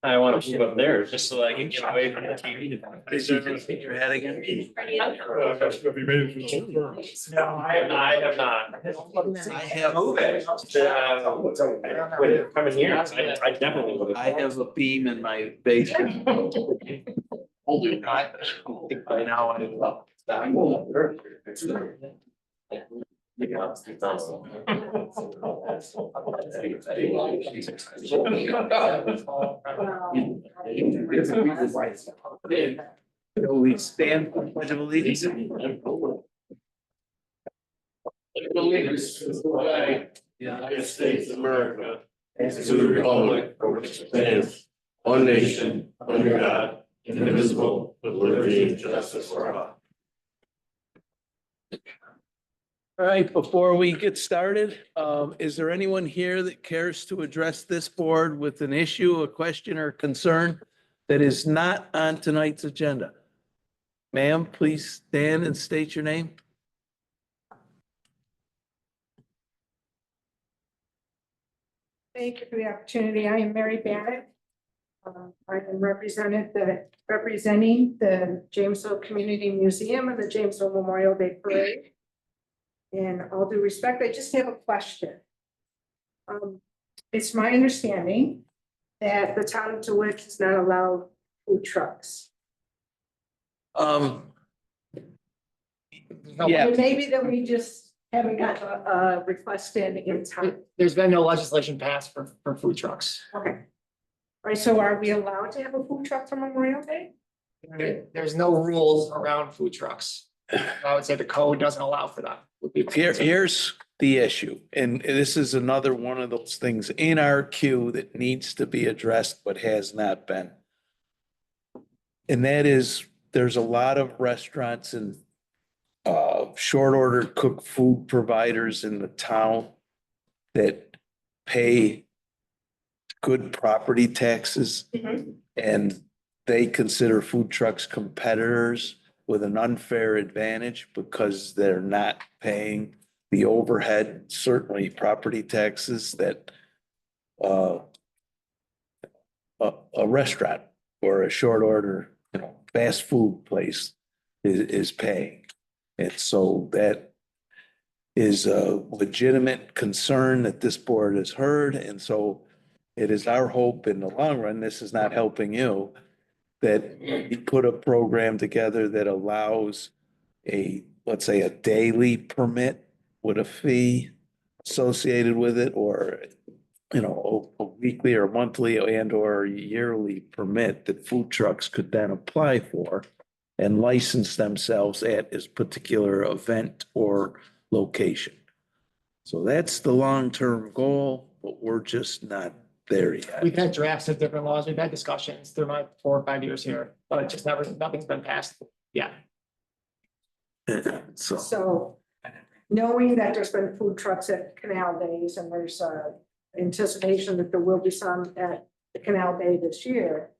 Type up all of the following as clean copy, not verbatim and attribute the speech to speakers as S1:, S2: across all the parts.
S1: I want to move up there just so I can get away from the TV.
S2: Hit your head again.
S1: No, I have not.
S2: I have,
S1: When coming here, I definitely would.
S2: I have a beam in my basement. By now I we stand for pledge of allegiance.
S3: United States of America, and to the republic for which it stands, one nation, under God, indivisible, with liberty and justice for all.
S2: All right, before we get started, is there anyone here that cares to address this board with an issue, a question, or concern that is not on tonight's agenda? Ma'am, please stand and state your name.
S4: Thank you for the opportunity. I am Mary Bennett. I am representing the Jamesville Community Museum and the Jamesville Memorial Day Parade. In all due respect, I just have a question. It's my understanding that the town of DeWitt does not allow food trucks.
S2: Yeah,
S4: And maybe that we just haven't got a request in time.
S5: There's been no legislation passed for food trucks.
S4: Okay. All right, so are we allowed to have a food truck for Memorial Day?
S5: There's no rules around food trucks. I would say the code doesn't allow for that.
S2: here's the issue, and this is another one of those things in our queue that needs to be addressed but has not been. And that is, there's a lot of restaurants and short order cooked food providers in the town that pay good property taxes, and they consider food trucks competitors with an unfair advantage because they're not paying the overhead, certainly property taxes that a restaurant or a short order, fast food place is paying. And so that is a legitimate concern that this board has heard. And so it is our hope in the long run, this is not helping you, that you put a program together that allows let's say a daily permit with a fee associated with it, or, a weekly or monthly and or yearly permit that food trucks could then apply for and license themselves at this particular event or location. So that's the long-term goal, but we're just not there yet.
S5: We've had drafts of different laws. We've had discussions through my 4 or 5 years here, but it just nothing's been passed. Yeah.
S4: So knowing that there's been food trucks at Canal Days and there's anticipation that there will be some at the Canal Day this year.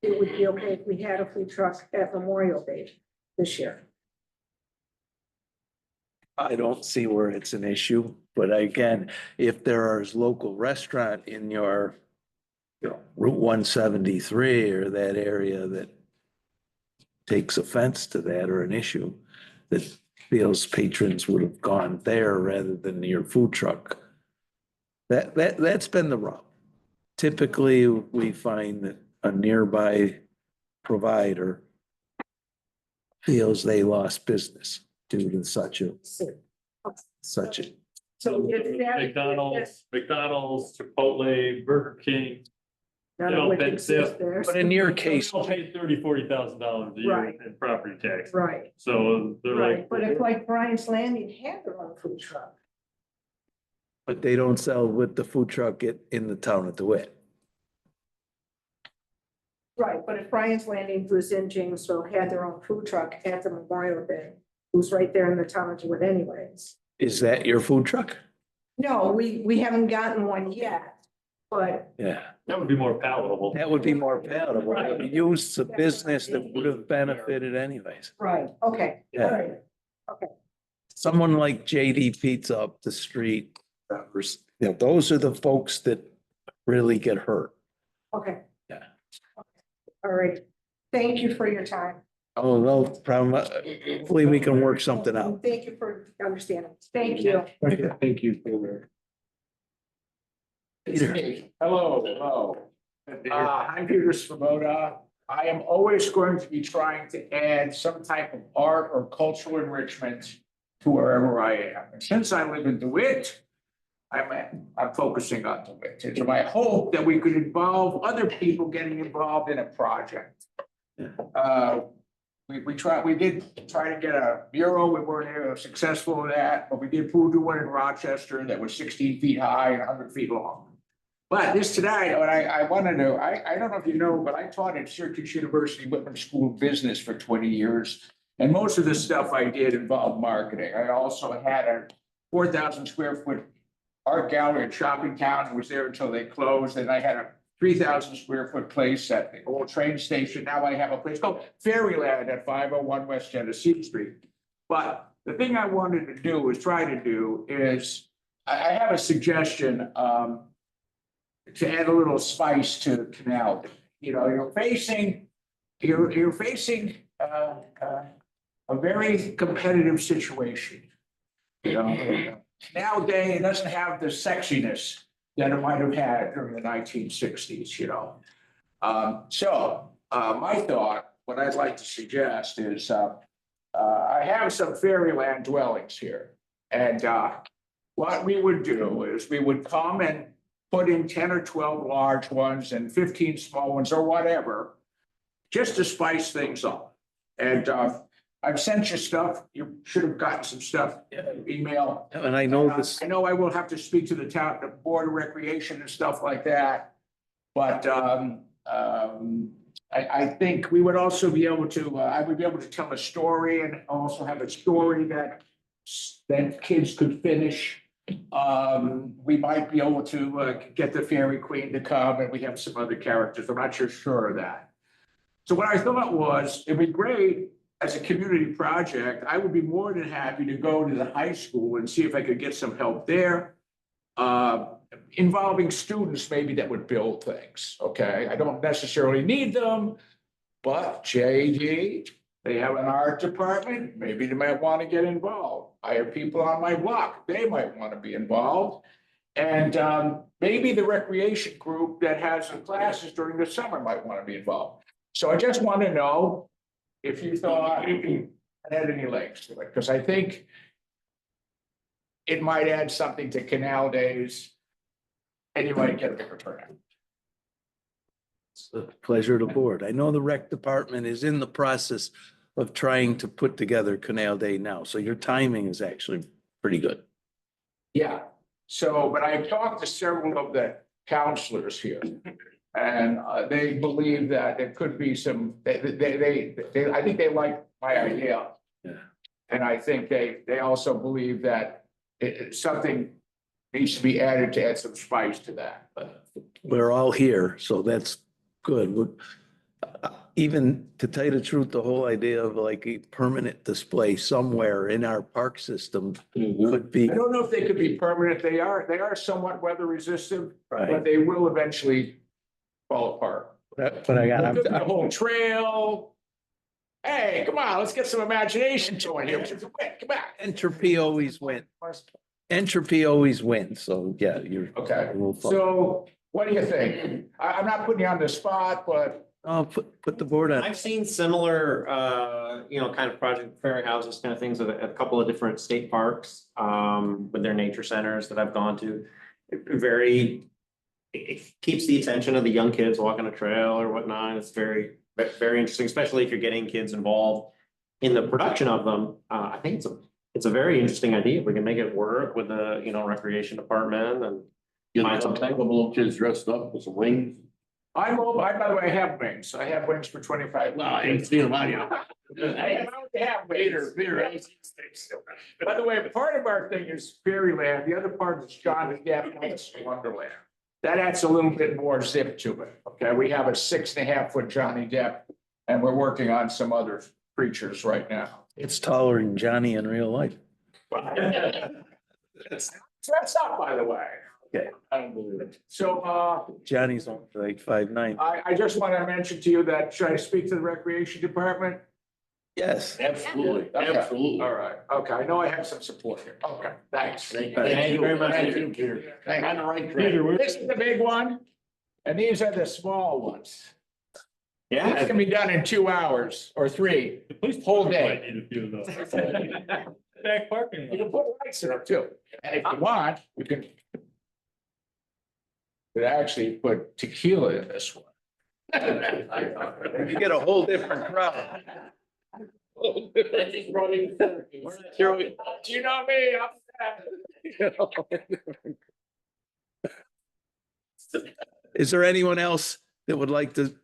S4: It would be okay if we had a food truck at Memorial Day this year.
S2: I don't see where it's an issue, but again, if there is local restaurant in your, Route 173 or that area that takes offense to that or an issue that feels patrons would have gone there rather than your food truck. That's been the rub. Typically, we find that a nearby provider feels they lost business due to such a.
S4: So if that.
S1: McDonald's, Chipotle, Burger King.
S4: None
S1: You
S4: of
S1: know,
S4: which
S1: but
S4: exists there.
S2: But in your case,
S1: They'll pay $30,000-$40,000 a year
S4: Right.
S1: in property tax.
S4: Right,
S1: So they're
S4: right,
S1: like.
S4: but if like Brian's Landing had their own food truck.
S2: but they don't sell with the food truck in the town of DeWitt.
S4: Right, but if Brian's Landing, who's in Jamesville, had their own food truck at the Memorial Day, who's right there in the town of DeWitt anyways.
S2: Is that your food truck?
S4: No, we haven't gotten one yet, but
S2: Yeah,
S1: That would be more palatable.
S2: that would be more palatable. It would use a business that would have benefited anyways.
S4: right, okay, all
S2: Yeah.
S4: right.
S2: Someone like JD Pizza up the street You know, those are the folks that really get hurt.
S4: Okay.
S2: Yeah.
S4: All right. Thank you for your time.
S2: Oh, no problem. Hopefully we can work something out.
S4: Thank you for understanding. Thank you.
S3: Thank you, Taylor.
S2: Peter.
S6: Hello. I'm Peter Svoboda. I am always going to be trying to add some type of art or cultural enrichment to wherever I am. And since I live in DeWitt, I'm focusing on DeWitt. It's my hope that we could involve other people getting involved in a project. We did try to get a mural. We weren't successful in that, but we did do one in Rochester that was 16 feet high and 100 feet long. But this today, what I wanted to, I don't know if you know, but I taught at Syracuse University Whitman School of Business for 20 years. And most of the stuff I did involved marketing. I also had a 4,000 square foot art gallery in Shoppingtown. It was there until they closed. And I had a 3,000 square foot place at the old train station. Now I have a place called Fairyland at 501 West Genesee Street. But the thing I wanted to do is I have a suggestion to add a little spice to Canal. You know, you're facing a very competitive situation. You know, Canal Day doesn't have the sexiness that it might have had during the 1960s, you know. So my thought, what I'd like to suggest is I have some fairyland dwellings here. And what we would do is we would come and put in 10 or 12 large ones and 15 small ones or whatever, just to spice things up. And I've sent you stuff. You should have gotten some stuff email.
S2: And I know this,
S6: I know I will have to speak to the town, the Board of Recreation and stuff like that. But I think we would also be able to, I would be able to tell a story and also have a story that kids could finish. We might be able to get the Fairy Queen to come, and we have some other characters. I'm not sure of that. So what I thought was, it'd be great as a community project. I would be more than happy to go to the high school and see if I could get some help there. Involving students maybe that would build things, okay? I don't necessarily need them, but JD, they have an art department, maybe they might want to get involved. I have people on my block, they might want to be involved. And maybe the recreation group that has some classes during the summer might want to be involved. So I just want to know if you thought it had any legs to it, because I think it might add something to Canal Days and you might get a bigger turnout.
S2: it's a pleasure to board. I know the rec department is in the process of trying to put together Canal Day now. So your timing is actually pretty good.
S6: Yeah, so, but I've talked to several of the counselors here. And they believe that there could be some, I think they like my idea.
S2: Yeah.
S6: And I think they also believe that something needs to be added to add some spice to that.
S2: We're all here, so that's good. Even to tell you the truth, the whole idea of like a permanent display somewhere in our park system could be.
S6: I don't know if they could be permanent. They are somewhat weather resistant,
S2: Right.
S6: but they will eventually fall apart.
S2: But I got,
S6: The whole trail. Hey, come on, let's get some imagination to it here. Come on.
S2: entropy always wins. Entropy always wins. So yeah, you're.
S6: Okay,
S2: We'll follow.
S6: so what do you think? I'm not putting you on the spot, but
S2: I'll put the board on.
S1: I've seen similar, kind of project fairy houses, kind of things at a couple of different state parks, with their nature centers that I've gone to. It keeps the attention of the young kids walking a trail or whatnot. It's very, very interesting, especially if you're getting kids involved in the production of them. I think it's a very interesting idea. We can make it work with the, recreation department and
S3: Get some little kids dressed up with some wings.
S6: by the way, I have wings. I have wings for 25.
S3: Well, I ain't seen them on you.
S6: I have wings. By the way, part of our thing is Fairyland. The other part is Johnny Depp's Wonderland. That adds a little bit more zip to it. Okay, we have a 6.5 foot Johnny Depp, and we're working on some other creatures right now.
S2: It's taller than Johnny in real life.
S6: It's Dress up, by the way.
S2: Okay.
S6: I don't believe it. So,
S2: Johnny's on like 5'9".
S6: I just want to mention to you that, should I speak to the recreation department?
S2: Yes.
S3: Absolutely,
S6: Okay.
S3: absolutely.
S6: All right, okay, I know I have some support here. Okay, thanks.
S3: Thank
S1: Thank you very much.
S3: Thank you, Peter.
S6: Thank you.
S3: On the right track.
S6: This is the big one, and these are the small ones. This
S1: Yeah.
S6: can be done in 2 hours or 3, whole day.
S5: Back parking.
S6: You can put lights in them too, and if you want, you can. Could actually put tequila in this one.
S2: You get a whole different crowd.
S6: Do you know me?
S2: Is there anyone else that would like to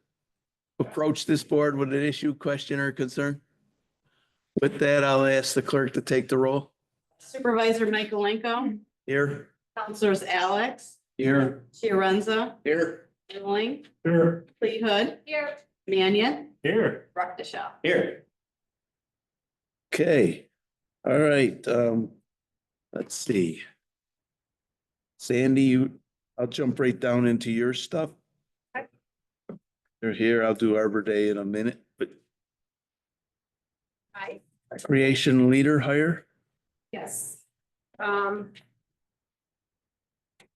S2: approach this board with an issue, question, or concern? With that, I'll ask the clerk to take the roll.
S7: Supervisor Michaelenko,
S2: Here.
S7: Counselors Alex,
S2: Here.
S7: Chiarenza,
S3: Here.
S7: Ermeling,
S3: Here.
S7: Fleet Hood,
S4: Here.
S7: Mannion,
S3: Here.
S7: Rockdale.
S1: Here.
S2: Okay, all right, let's see. Sandy, I'll jump right down into your stuff. You're here, I'll do Arbor Day in a minute, but
S4: Hi.
S2: recreation leader hire?
S4: Yes.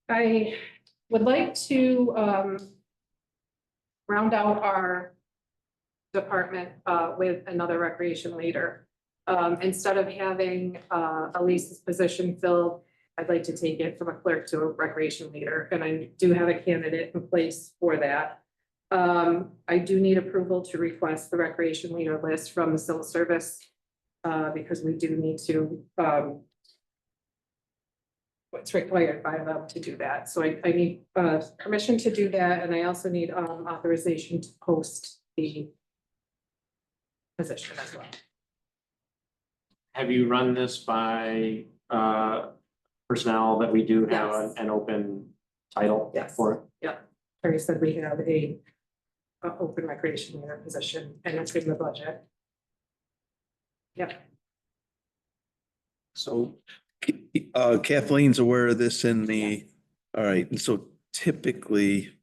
S4: I would like to round out our department with another recreation leader. Instead of having Elise's position filled, I'd like to take it from a clerk to a recreation leader, and I do have a candidate in place for that. I do need approval to request the recreation leader list from the civil service because we do need to what's required by them to do that. So I need permission to do that, and I also need authorization to post the position as well.
S1: Have you run this by personnel that we do have
S4: Yes.
S1: an open title
S4: Yes.
S1: for?
S4: Terry said we have a open recreation leader position, and it's in the budget. Yep.
S2: So Kathleen's aware of this in the, all right, and so typically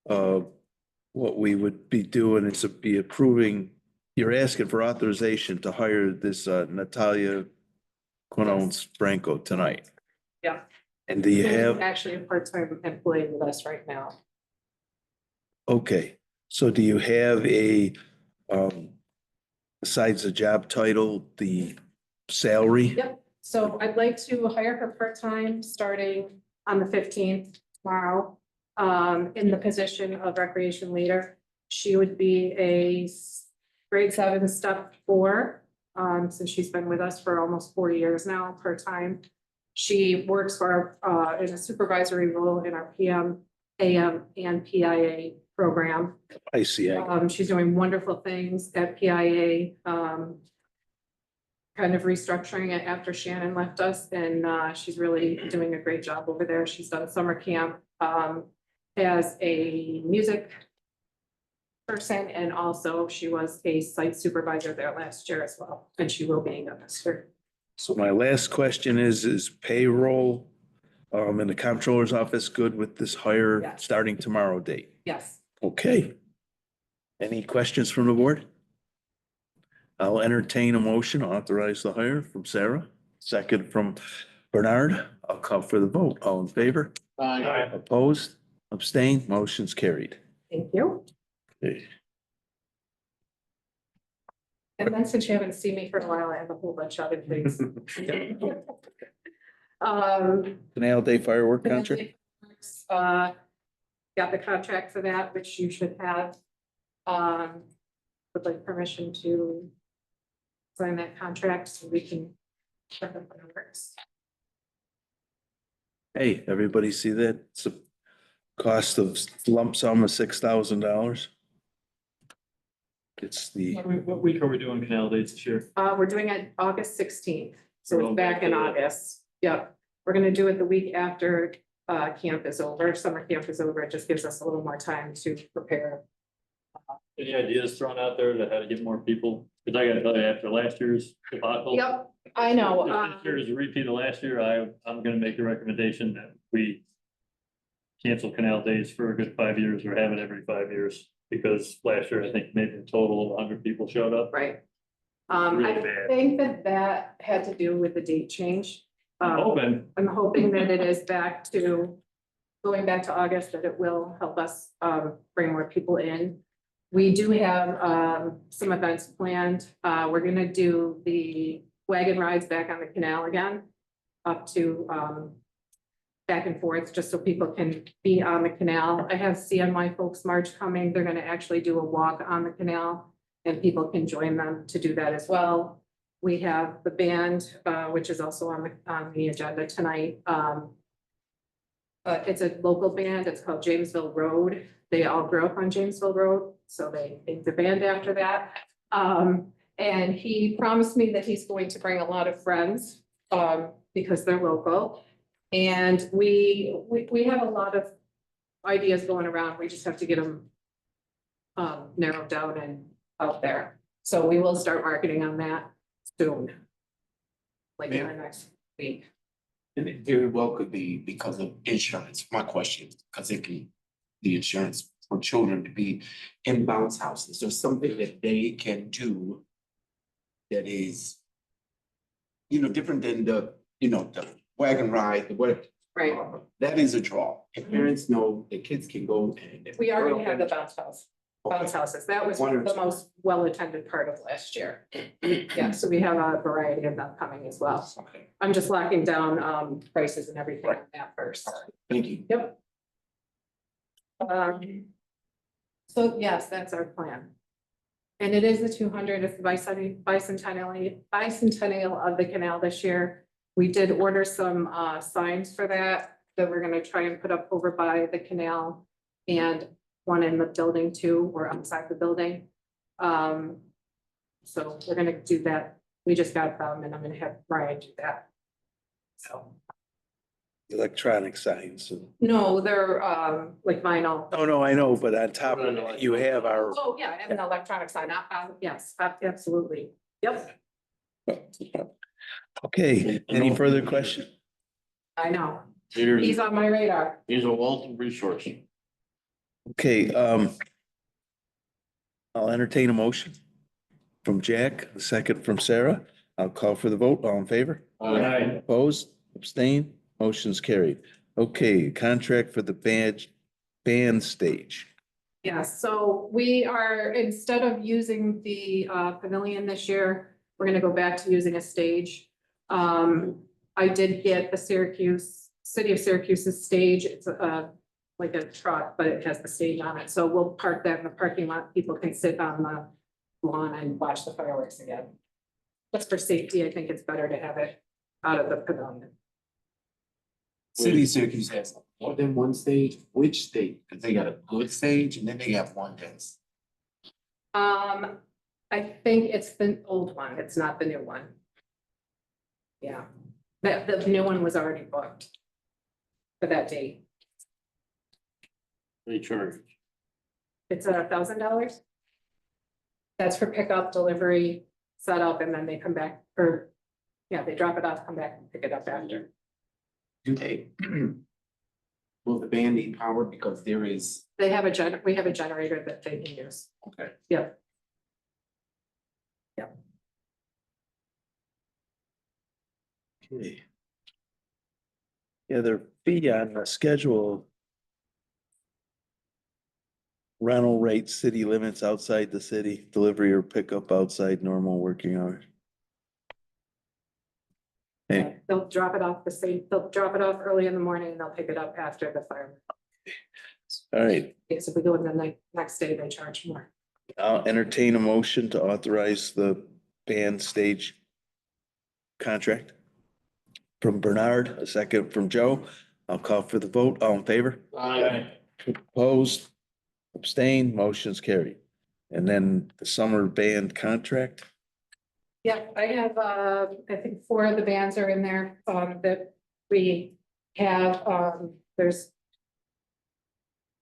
S2: what we would be doing is to be approving, you're asking for authorization to hire this Natalia Quinones Franco tonight.
S4: Yeah.
S2: And do you
S4: She's
S2: have,
S4: actually a part-time employee with us right now.
S2: okay, so do you have a besides the job title, the salary?
S4: Yep, so I'd like to hire her part-time, starting on the 15th tomorrow, in the position of recreation leader. She would be a grade 7 step 4, since she's been with us for almost 4 years now, part-time. She works for, in a supervisory role in our PM, AM, and PIA program.
S2: I see.
S4: She's doing wonderful things at PIA, kind of restructuring it after Shannon left us, and she's really doing a great job over there. She's done summer camp as a music person, and also she was a site supervisor there last year as well, and she will be again this year.
S2: So my last question is payroll in the comptroller's office good with this hire
S4: Yes.
S2: starting tomorrow date?
S4: Yes.
S2: Okay. Any questions from the board? I'll entertain a motion, to authorize the hire from Sarah, second from Bernard. I'll call for the vote. All in favor?
S3: Aye.
S2: Opposed? Abstained? Motion's carried.
S4: Thank you.
S2: Okay.
S4: And then since you haven't seen me for a while, I have a whole bunch of other things.
S2: Canal Day firework contract?
S4: Got the contract for that, which you should have. Would like permission to sign that contract so we can. Check up on the works.
S2: Hey, everybody see that? It's a cost of lump sum of $6,000. It's the,
S8: What week are we doing canal dates this year?
S4: We're doing it August 16th, so
S8: We're
S4: it's
S8: going
S4: back
S8: back
S4: in
S8: to-
S4: August. Yep, we're gonna do it the week after camp is over, summer camp is over. It just gives us a little more time to prepare.
S8: Any ideas thrown out there to how to get more people? Cause I gotta tell you, after last year's debacle.
S4: Yep, I know,
S8: If this year is a repeat of last year, I'm gonna make the recommendation that we cancel Canal Days for a good 5 years or have it every 5 years. Because last year, I think maybe a total of 100 people showed up.
S4: right.
S8: Really
S4: I
S8: bad.
S4: think that had to do with the date change.
S8: Open,
S4: I'm hoping that it is back to, going back to August, that it will help us bring more people in. We do have some events planned. We're gonna do the wagon rides back on the canal again, up to back and forth, just so people can be on the canal. I have CNY Folks March coming. They're gonna actually do a walk on the canal, and people can join them to do that as well. We have the band, which is also on the agenda tonight. It's a local band. It's called Jamesville Road. They all grew up on Jamesville Road, so they named the band after that. And he promised me that he's going to bring a lot of friends, because they're local. And we have a lot of ideas going around. We just have to get them narrowed down and out there. So we will start marketing on that soon. Like in the next week.
S9: And it very well could be because of insurance, my question, because it can, the insurance for children to be in bounce houses, or something that they can do that is, different than the wagon ride, what.
S4: Right.
S9: That is a draw. If parents know the kids can go and.
S4: We already have the bounce houses. That was the
S9: Wonderful.
S4: most well-attended part of last year. Yeah, so we have a variety of them coming as well.
S9: Okay,
S4: I'm just locking down prices and everything on that first.
S9: thank you.
S4: Yep. So yes, that's our plan. And it is the 200th bicentennial of the canal this year. We did order some signs for that we're gonna try and put up over by the canal, and one in the building too, or outside the building. So we're gonna do that. We just got them, and I'm gonna have Brian do that. So,
S2: Electronic signs.
S4: no, they're like vinyl.
S2: Oh, no, I know, but on top of it, you have our,
S4: Oh, yeah, I have an electronic sign. Yes, absolutely. Yep,
S2: okay, any further question?
S4: I know.
S3: Here's,
S4: He's on my radar.
S3: here's a wealth of resource.
S2: Okay, I'll entertain a motion from Jack, a second from Sarah. I'll call for the vote. All in favor?
S8: Aye.
S2: Opposed, abstained, motion's carried. Okay, contract for the band stage.
S4: Yeah, so we are, instead of using the pavilion this year, we're gonna go back to using a stage. I did get the City of Syracuse's stage. It's like a truck, but it has the stage on it. So we'll park that in the parking lot. People can sit on the lawn and watch the fireworks again. Just for safety, I think it's better to have it out of the pavilion.
S9: City of Syracuse has more than one stage, which stage? Because they got a good stage and then they have one that's.
S4: I think it's the old one. It's not the new one. Yeah, the new one was already booked for that date.
S3: They charge.
S4: It's $1,000. That's for pickup, delivery, setup, and then they come back, or, yeah, they drop it off, come back and pick it up after.
S9: Do they? Will the band need power because there is?
S4: We have a generator that they can use.
S9: Okay.
S4: Yep.
S2: Okay. Yeah, their fee on the schedule. Rental rate, city limits outside the city, delivery or pickup outside normal working hours. Hey,
S4: They'll drop it off they'll drop it off early in the morning and they'll pick it up after the fire.
S2: all right,
S4: Because if we go in the next day, they charge more.
S2: I'll entertain a motion to authorize the band stage contract. From Bernard, a second from Joe. I'll call for the vote. All in favor?
S3: Aye.
S2: Opposed? Abstained? Motion's carried. And then the summer band contract.
S4: Yeah, I have, I think 4 of the bands are in there, that we have, there's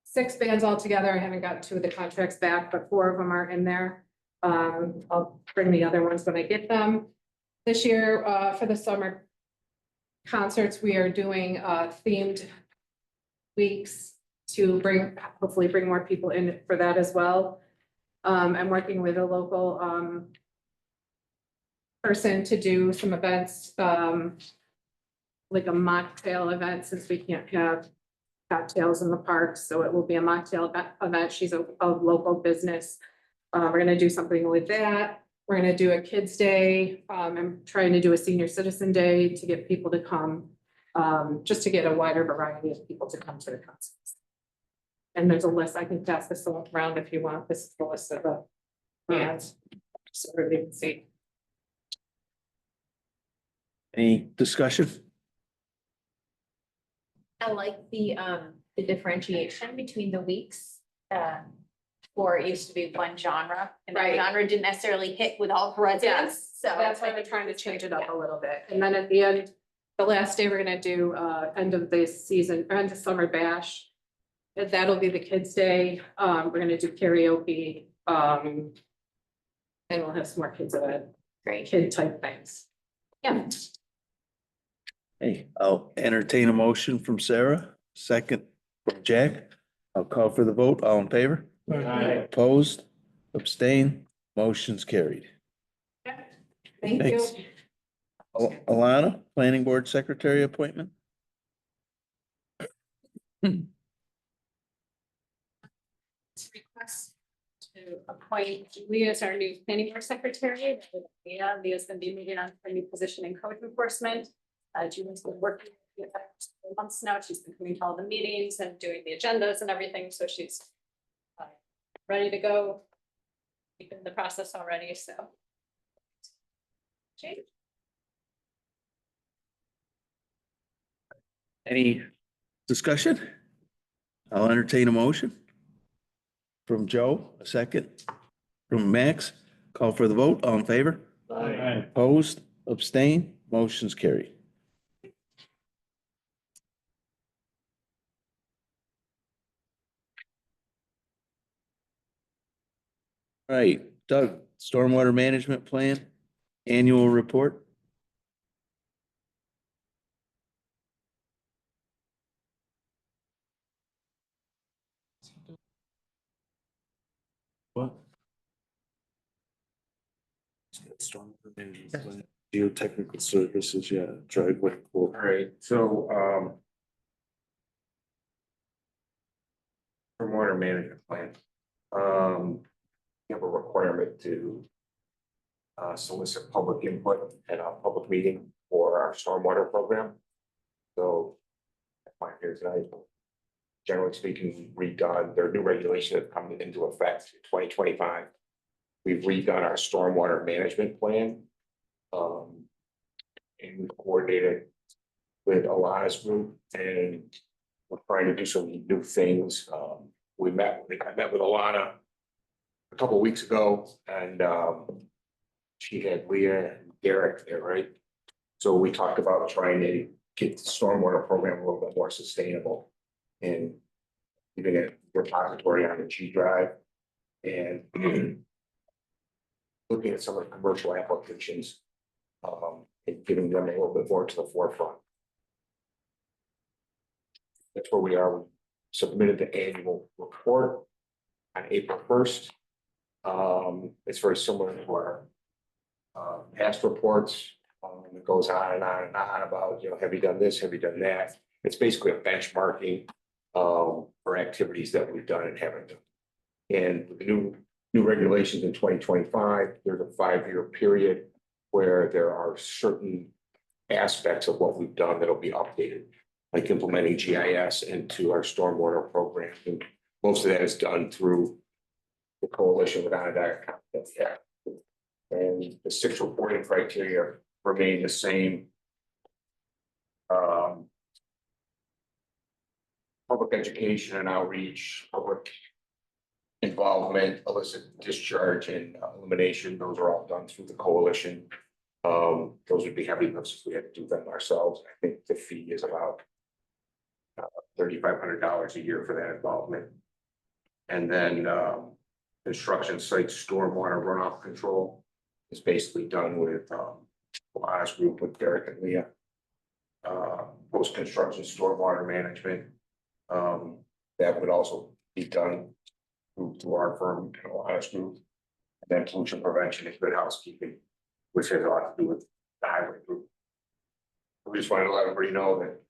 S4: 6 bands altogether. I haven't got 2 of the contracts back, but 4 of them are in there. I'll bring the other ones when I get them. This year, for the summer concerts, we are doing, themed weeks to hopefully bring more people in for that as well. I'm working with a local, person to do some events, like a mocktail event, since we can't have cocktails in the park, so it will be a mocktail event. She's a local business. We're gonna do something with that. We're gonna do a kids' day. I'm trying to do a senior citizen day to get people to come, just to get a wider variety of people to come to the concerts. And there's a list, I can pass this around if you want. This is the list of the bands, so everybody can see.
S2: Any discussion?
S10: I like the differentiation between the weeks. Or it used to be one genre, and that
S4: Right.
S10: genre didn't necessarily hit with all the residents, so.
S4: That's why we're trying to change it up a little bit. And then at the end, the last day, we're gonna do, end of the season, or end of summer bash. And that'll be the kids' day. We're gonna do karaoke, and we'll have some more kids event,
S10: Great.
S4: kid type things. Yeah.
S2: Hey, I'll entertain a motion from Sarah, second from Jack. I'll call for the vote. All in favor? Opposed? Abstain? Motion's carried.
S4: Thank
S2: Thanks.
S4: you.
S2: Alana, Planning Board Secretary appointment?
S11: Request to appoint Leah as our new planning board secretary. Leah's gonna be moving on to a new position in code enforcement. Julie's been working with her for months now. She's been coming to all the meetings and doing the agendas and everything, so she's ready to go. We've been in the process already, so. Jade?
S2: Any discussion? I'll entertain a motion. From Joe, a second. From Max, call for the vote. All in favor? Opposed? Abstain? Motion's carried. All right, Doug, Stormwater Management Plan, Annual Report. What?
S3: Stormwater management plan, geotechnical services, yeah, driveway.
S6: All right, so, stormwater management plan. You have a requirement to solicit public input at a public meeting for our stormwater program. So, I'm here tonight. Generally speaking, redone, there are new regulations that come into effect in 2025. We've redone our stormwater management plan. And we coordinated with Alana's group, and we're trying to do some new things. I met with Alana a couple of weeks ago, and she had Leah and Derek there, right? So we talked about trying to get the stormwater program a little bit more sustainable and giving it repository on the G drive and looking at some of the commercial applications and giving them a little bit more to the forefront. That's where we are. We submitted the annual report on April 1st. It's very similar to our past reports. It goes on and on and on about, have you done this? Have you done that? It's basically a benchmarking for activities that we've done and haven't done. And with the new regulations in 2025, there's a 5-year period where there are certain aspects of what we've done that'll be updated, like implementing GIS into our stormwater program. And most of that is done through the coalition with Onondaga County. And the 6 reporting criteria remain the same. Public education and outreach, public involvement, illicit discharge and elimination, those are all done through the coalition. Those would be heavy lifts if we had to do them ourselves. I think the fee is about $3,500 a year for that involvement. And then construction site stormwater runoff control is basically done with Honest Group with Derek and Leah. Post-construction stormwater management. That would also be done through our firm, Honest Group. And then pollution prevention and good housekeeping, which has a lot to do with the highway group. We just wanted to let everybody know that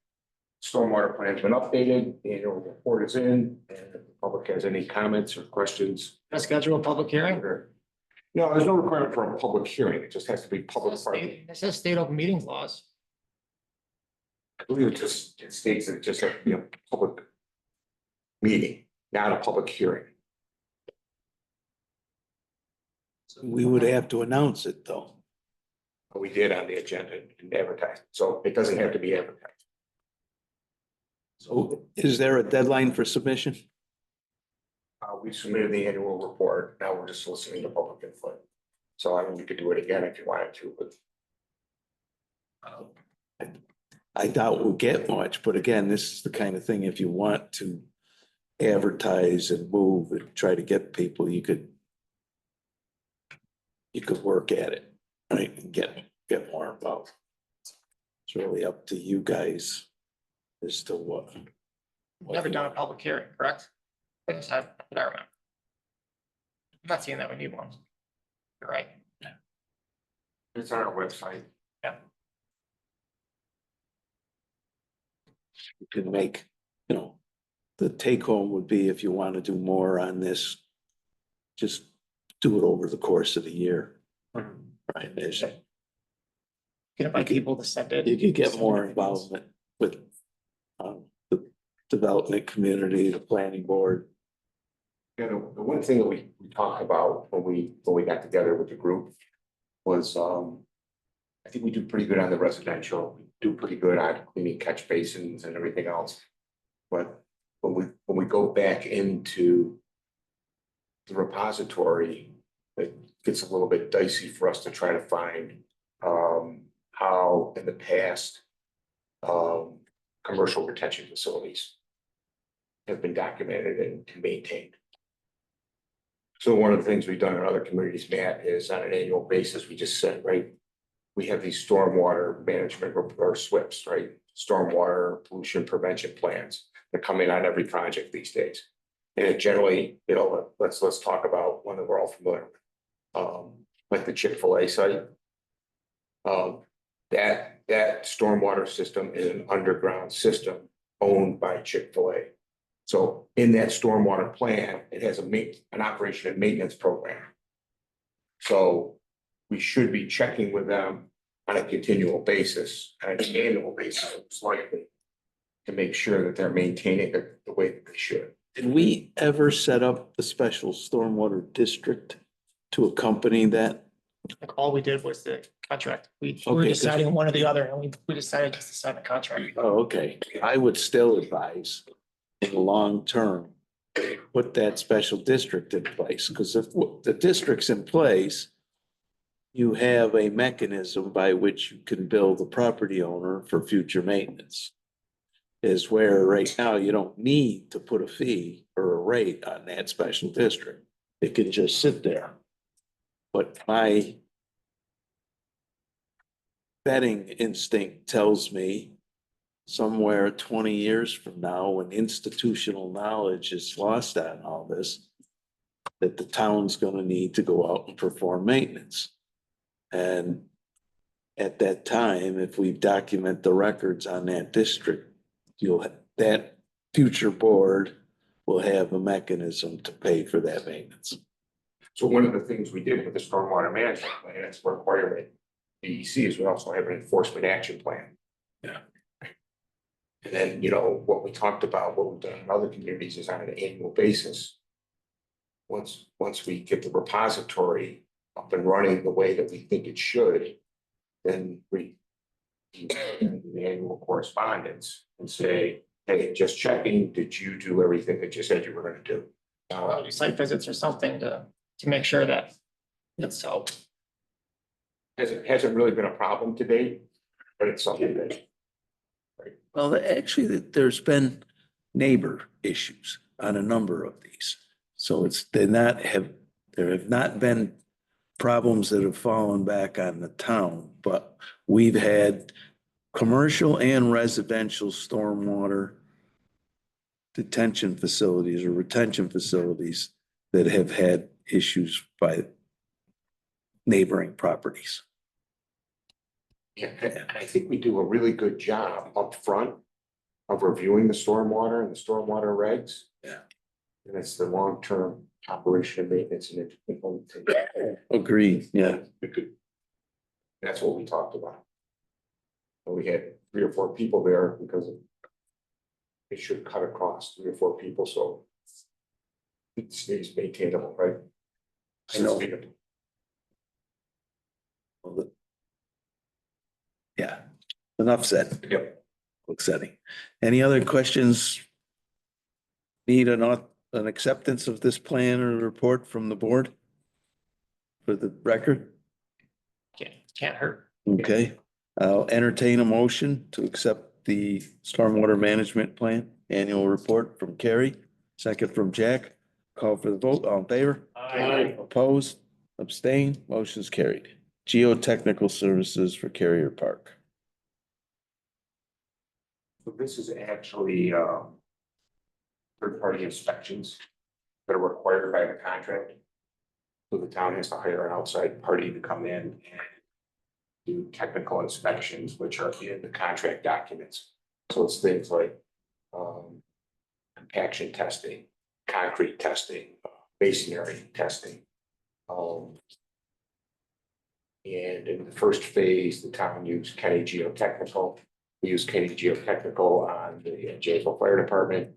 S6: stormwater plan's been updated, the annual report is in, and if the public has any comments or questions.
S5: Let's schedule a public hearing.
S6: No, there's no requirement for a public hearing, it just has to be public.
S5: It says state open meetings laws.
S6: I believe it states that it just has to be a public meeting, not a public hearing.
S2: We would have to announce it though.
S6: But we did on the agenda and advertised, so it doesn't have to be advertised.
S2: So is there a deadline for submission?
S6: We submitted the annual report, now we're just soliciting the public input. So I mean, we could do it again if you wanted to, but
S2: I doubt we'll get much, but again, this is the kind of thing, if you want to advertise and move and try to get people, you could work at it, right, and get more involved. It's really up to you guys as to what.
S5: We've never done a public hearing, correct? I just had, I remember. I'm not seeing that we need one. You're right.
S6: it's on our website.
S2: You can make, the take home would be if you want to do more on this, just do it over the course of the year. Right, there's,
S5: Get invite people to send it.
S2: you could get more involvement with the development community, the planning board.
S6: You know, the one thing that we talked about when we got together with the group was, I think we do pretty good on the residential, we do pretty good on cleaning catch basins and everything else. But when we go back into the repository, it gets a little bit dicey for us to try to find how in the past commercial retention facilities have been documented and maintained. So one of the things we've done in other communities, Matt, is on an annual basis, we just said, right, we have these stormwater management or SWIPs, right? Stormwater pollution prevention plans that come in on every project these days. And it generally, let's talk about one that we're all familiar with, like the Chick-fil-A site. That stormwater system is an underground system owned by Chick-fil-A. So in that stormwater plan, it has an operation and maintenance program. So we should be checking with them on a continual basis, on an annual basis, slightly, to make sure that they're maintaining it the way that they should.
S2: Did we ever set up a special stormwater district to accompany that?
S5: Like all we did was the contract. We were
S2: Okay, 'cause-
S5: deciding one or the other, and we decided just to sign the contract.
S2: Oh, okay. I would still advise in the long term, put that special district in place, because if the district's in place, you have a mechanism by which you can bill the property owner for future maintenance. Is where right now you don't need to put a fee or a rate on that special district. It can just sit there. But my betting instinct tells me somewhere 20 years from now, when institutional knowledge is lost on all this, that the town's gonna need to go out and perform maintenance. And at that time, if we document the records on that district, that future board will have a mechanism to pay for that maintenance.
S6: So one of the things we did with the stormwater management plan, it's a requirement, DEC, is we also have an enforcement action plan.
S2: Yeah.
S6: And then, what we talked about, what we've done in other communities is on an annual basis. Once we get the repository up and running the way that we think it should, then we do the annual correspondence and say, hey, just checking, did you do everything that you said you were gonna do?
S5: Do site visits or something to make sure that it's so.
S6: Hasn't really been a problem to date, but it's something that.
S2: Well, actually, there's been neighbor issues on a number of these. So there have not been problems that have fallen back on the town, but we've had commercial and residential stormwater detention facilities or retention facilities that have had issues by neighboring properties.
S9: Yeah, and I think we do a really good job up front of reviewing the stormwater and the stormwater regs.
S2: Yeah.
S9: And it's the long-term operation and maintenance and implementation.
S2: Agreed, yeah.
S9: That's what we talked about. And we had 3 or 4 people there because it should cut across 3 or 4 people, so it stays maintainable, right?
S2: I know.
S9: Sustainable.
S2: Yeah, enough said.
S9: Yep.
S2: Upsetting. Any other questions? Need an acceptance of this plan or report from the board? For the record?
S5: Can't hurt.
S2: Okay, I'll entertain a motion to accept the stormwater management plan annual report from Carrie. Second from Jack. Call for the vote. All in favor?
S8: Aye.
S2: Opposed? Abstain? Motion's carried. Geotechnical services for Carrier Park.
S9: So this is actually third-party inspections that are required by the contract. So the town has to hire an outside party to come in and do technical inspections, which are in the contract documents. So it's things like compaction testing, concrete testing, masonry testing. And in the first phase, the town used Kenny Geotechnical. We used Kenny Geotechnical on the Janesville Fire Department.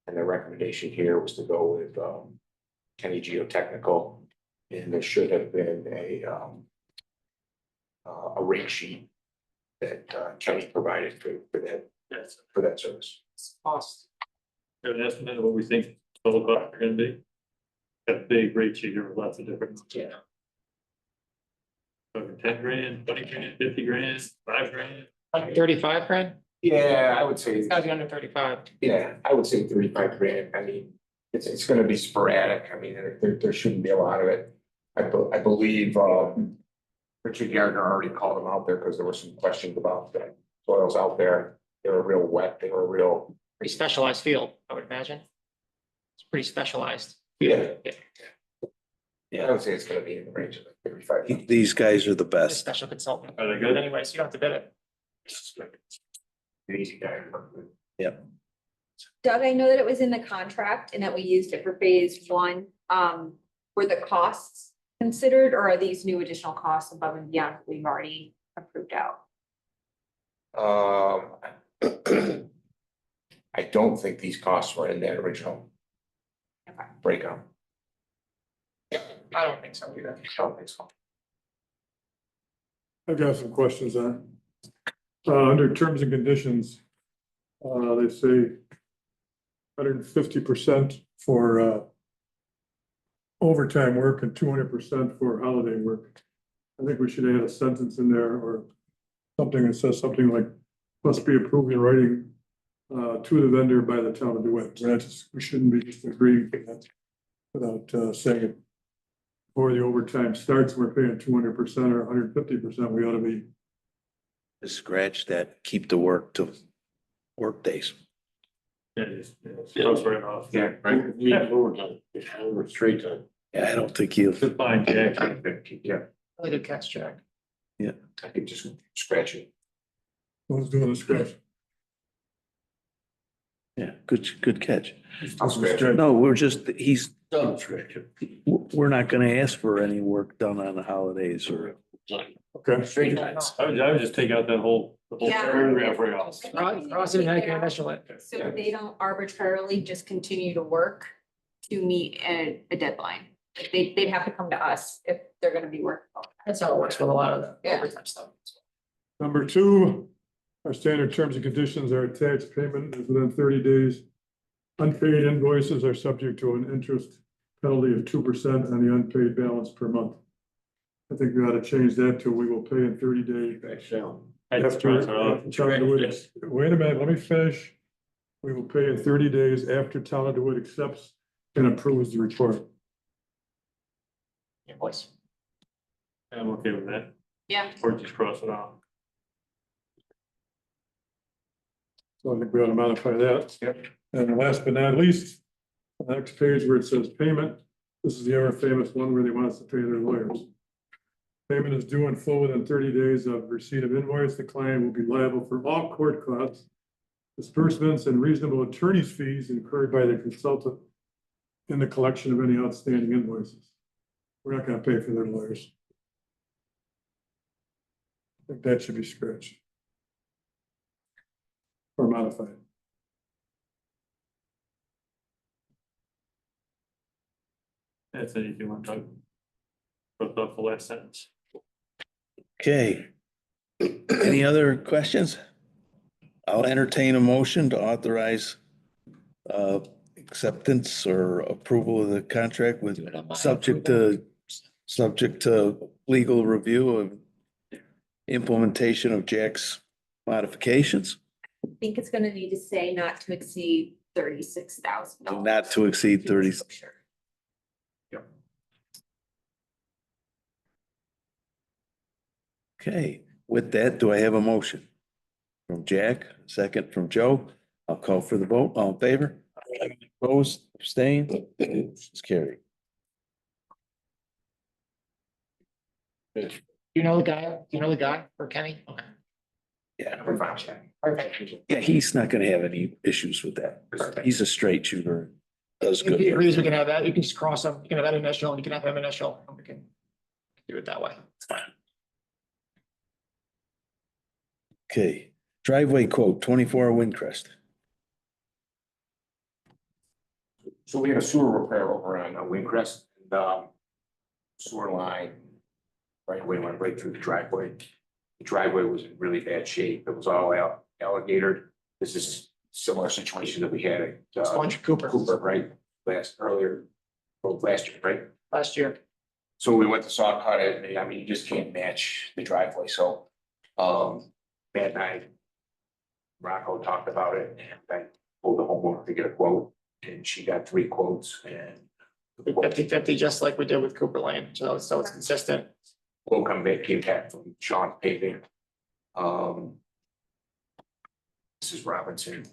S9: And the recommendation here was to go with Kenny Geotechnical. And there should have been a rate sheet that Kenny provided for that service.
S8: Cost. Got an estimate of what we think total costs are gonna be? Got a big rate sheet here with lots of different.
S9: Yeah.
S8: Over 10 grand, 20 grand, 50 grand, 5 grand.
S5: 35 grand?
S9: Yeah, I would say.
S5: It's gotta be under 35.
S9: Yeah, I would say 35 grand. I mean, it's gonna be sporadic. I mean, there shouldn't be a lot of it. I believe Richard Gardner already called them out there because there were some questions about the soils out there. They were real wet. They were real.
S5: Pretty specialized field, I would imagine. It's pretty specialized.
S9: Yeah. I would say it's gonna be in the range of 35.
S2: These guys are the
S5: A
S2: best.
S5: special consultant.
S8: Are they
S5: But
S8: good?
S5: anyways, you don't have to bid it.
S9: An easy guy. to work with.
S10: Doug, I know that it was in the contract and that we used it for phase 1. Were the costs considered, or are these new additional costs above and beyond what we've already approved out?
S9: I don't think these costs were in that original
S10: Okay.
S9: breakout.
S5: I don't think so either.
S9: I don't think so.
S12: I've got some questions on it. Under terms and conditions, they say 150% for overtime work and 200% for holiday work. I think we should add a sentence in there or something that says something like, must be approved in writing to the vendor by the town of DeWitt. We shouldn't be just agreeing to that without saying it. Before the overtime starts, we're paying 200% or 150%, we ought to be.
S2: Scratch that, keep the work to work days.
S8: Yeah, it's close right off.
S9: Yeah, right.
S3: We over straight time.
S2: Yeah, I don't think you,
S8: Good find, Jack.
S9: Yeah,
S5: Really good catch, Jack.
S9: I could just scratch it.
S12: Who's doing the scratch?
S2: yeah, good catch.
S9: I'll scratch it.
S2: No, we're not gonna ask for any work done on the holidays or.
S12: Okay.
S5: Straight.
S8: I would just take out the whole
S10: Yeah.
S8: paragraph right off.
S5: Cross it and I can initial it.
S10: So they don't arbitrarily just continue to work to meet a deadline. They'd have to come to us if they're gonna be working.
S5: That's how it works with a lot of the
S10: Yeah.
S5: overtime stuff.
S12: Number 2, our standard terms and conditions are tax payment is within 30 days. Unpaid invoices are subject to an interest penalty of 2% on the unpaid balance per month. I think we ought to change that to we will pay in 30 days.
S8: I just cross it off.
S12: Wait a minute, let me finish. We will pay in 30 days after Town of DeWitt accepts and approves the report.
S5: Invoice.
S8: I'm okay with that,
S7: Yeah.
S8: or just cross it off.
S12: So I think we ought to modify that. Yep. And last but not least, the next page where it says payment, this is the ever famous one where they want us to pay their lawyers. Payment is due in full within 30 days of receipt of invoice. The client will be liable for all court costs, disbursements, and reasonable attorney's fees incurred by the consultant in the collection of any outstanding invoices. We're not gonna pay for their lawyers. I think that should be scratched. Or modified.
S8: That's an easy one, Doug. Cross off the last sentence.
S2: Okay. Any other questions? I'll entertain a motion to authorize acceptance or approval of the contract with subject to legal review of implementation of Jack's modifications,
S10: I think it's gonna need to say not to exceed $36,000.
S2: not to exceed 30.
S10: Sure.
S2: Okay, with that, do I have a motion? From Jack, second from Joe. I'll call for the vote. All in favor? Opposed, abstained, it's carried.
S5: You know the guy? You know the guy for Kenny? Okay.
S2: Yeah,
S5: We're fine. Perfect.
S2: yeah, he's not gonna have any issues with that. He's a straight shooter, does
S5: If he
S2: good.
S5: agrees, we can have that. You can just cross them. You can have that initial, and you can have him initial, and we can do it that way. It's fine.
S2: Okay, driveway quote, 24 Windcrest.
S6: So we had a sewer repair over on Windcrest, and sewer line right away went right through the driveway. The driveway was in really bad shape. It was all alligator. This is a similar situation that we had at
S5: Sponge Cooper
S6: right? Last year, right?
S5: last year.
S6: So we went to saw cut it, and I mean, you just can't match the driveway, so, that night. Rocco talked about it, and I told the homeowner to get a quote, and she got 3 quotes, and.
S5: 50-50, just like we did with Cooper Lane, so it's consistent.
S6: Quote came back from Sean Paving. This is Robinson.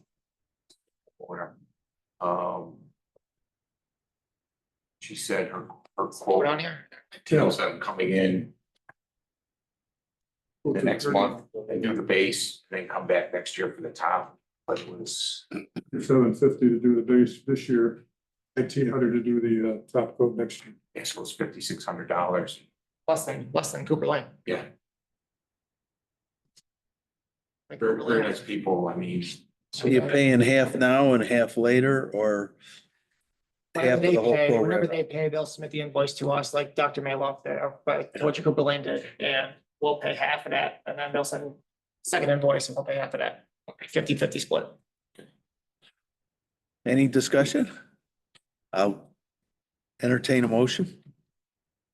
S6: Owner. She said her
S5: Hold
S6: quote
S5: on here.
S6: tells them coming in the next month, they do the base, then come back next year for the top, but it was.
S12: $750 to do the base this year, $1,900 to do the top coat next year.
S6: Yes, it was $5,600.
S5: Less than Cooper Lane.
S6: Yeah,
S5: Like
S6: very,
S5: Cooper
S6: very
S5: Lane.
S6: nice people, I mean.
S2: So you're paying half now and half later, or half
S5: Whenever
S2: of
S5: they
S2: the whole
S5: pay, whenever
S2: program?
S5: they pay, they'll submit the invoice to us, like Dr. Mayloff there, but what Cooper Lane did, and we'll pay half of that, and then they'll send second invoice and we'll pay half of that. 50-50 split.
S2: Any discussion? I'll entertain a motion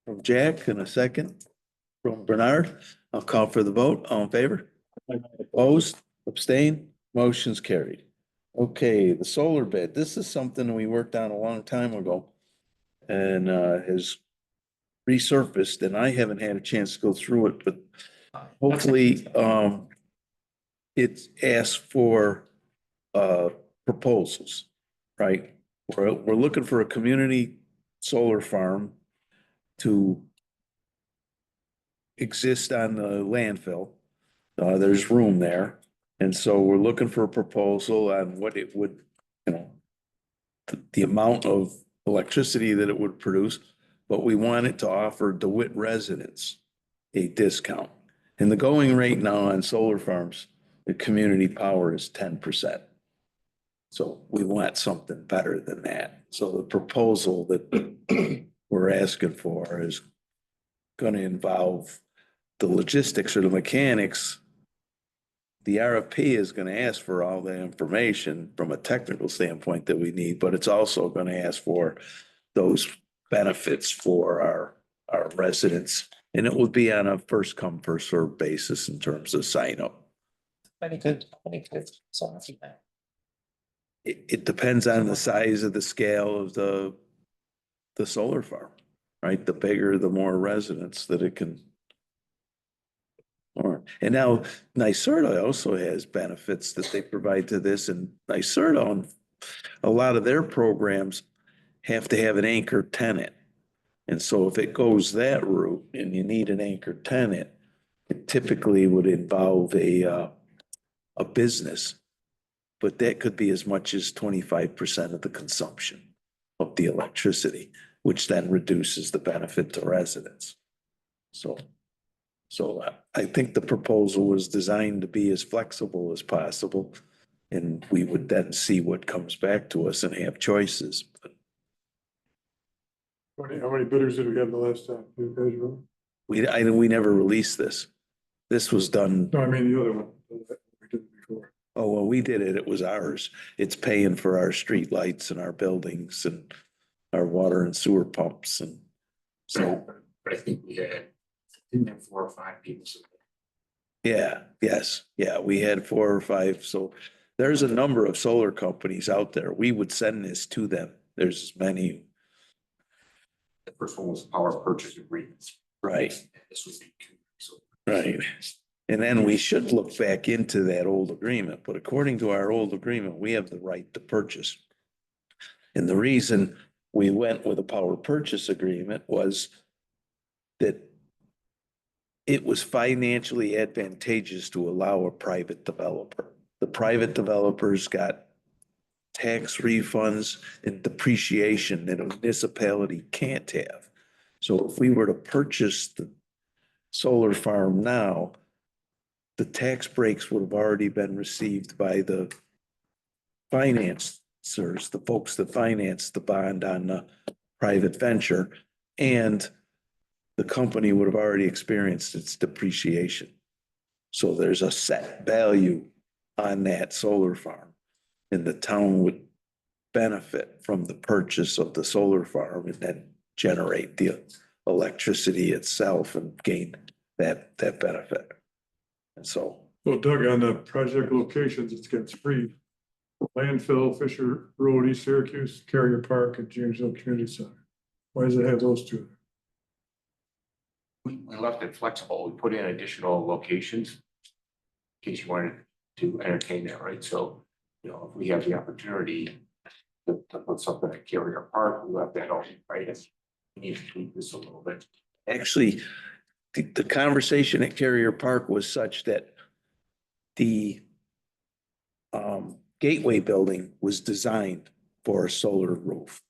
S2: from Jack and a second from Bernard. I'll call for the vote. All in favor? Opposed, abstained, motion's carried. Okay, the solar bed. This is something we worked on a long time ago and has resurfaced, and I haven't had a chance to go through it, but hopefully it's asked for proposals, right? We're looking for a community solar farm to exist on the landfill. There's room there. And so we're looking for a proposal on what it would, you know, the amount of electricity that it would produce, but we want it to offer DeWitt residents a discount. And the going rate now on solar farms, the community power is 10%. So we want something better than that. So the proposal that we're asking for is going to involve the logistics or the mechanics. The RFP is going to ask for all the information from a technical standpoint that we need, but it's also going to ask for those benefits for our residents. And it will be on a first come, first served basis in terms of sign up.
S5: Many good, so that's that.
S2: It depends on the size of the scale of the solar farm, right? The bigger, the more residents that it can And now NYSERDA also has benefits that they provide to this, and NYSERDA, on a lot of their programs have to have an anchor tenant. And so if it goes that route and you need an anchor tenant, it typically would involve a business. But that could be as much as 25% of the consumption of the electricity, which then reduces the benefit to residents. So I think the proposal was designed to be as flexible as possible. And we would then see what comes back to us and have choices.
S12: How many bidders did we have the last time? You guys remember?
S2: We never released this. This was done,
S12: No, I mean the other one. We did it before.
S2: oh, well, we did it. It was ours. It's paying for our street lights and our buildings and our water and sewer pumps. And so,
S9: But I think we had, didn't have 4 or 5 people.
S2: yeah, yes, yeah, we had 4 or 5. So there's a number of solar companies out there. We would send this to them. There's as many.
S9: The first one was power purchase agreements.
S2: Right.
S9: This was the two. So
S2: Right. And then we should look back into that old agreement, but according to our old agreement, we have the right to purchase. And the reason we went with a power purchase agreement was that it was financially advantageous to allow a private developer. The private developers got tax refunds and depreciation that a municipality can't have. So if we were to purchase the solar farm now, the tax breaks would have already been received by the financiers, the folks that finance the bond on the private venture, and the company would have already experienced its depreciation. So there's a set value on that solar farm, and the town would benefit from the purchase of the solar farm and then generate the electricity itself and gain that benefit. And so,
S12: So Doug, on the project locations, it's got 3: landfill, Fisher Road, East Syracuse, Carrier Park, and Janesville Community Center. Why does it have those 2?
S6: We left it flexible. We put in additional locations in case you wanted to entertain that, right? So, if we have the opportunity to put something at Carrier Park, we left that open, right? If we need to tweak this a little bit.
S2: actually, the conversation at Carrier Park was such that the Gateway building was designed for a solar roof.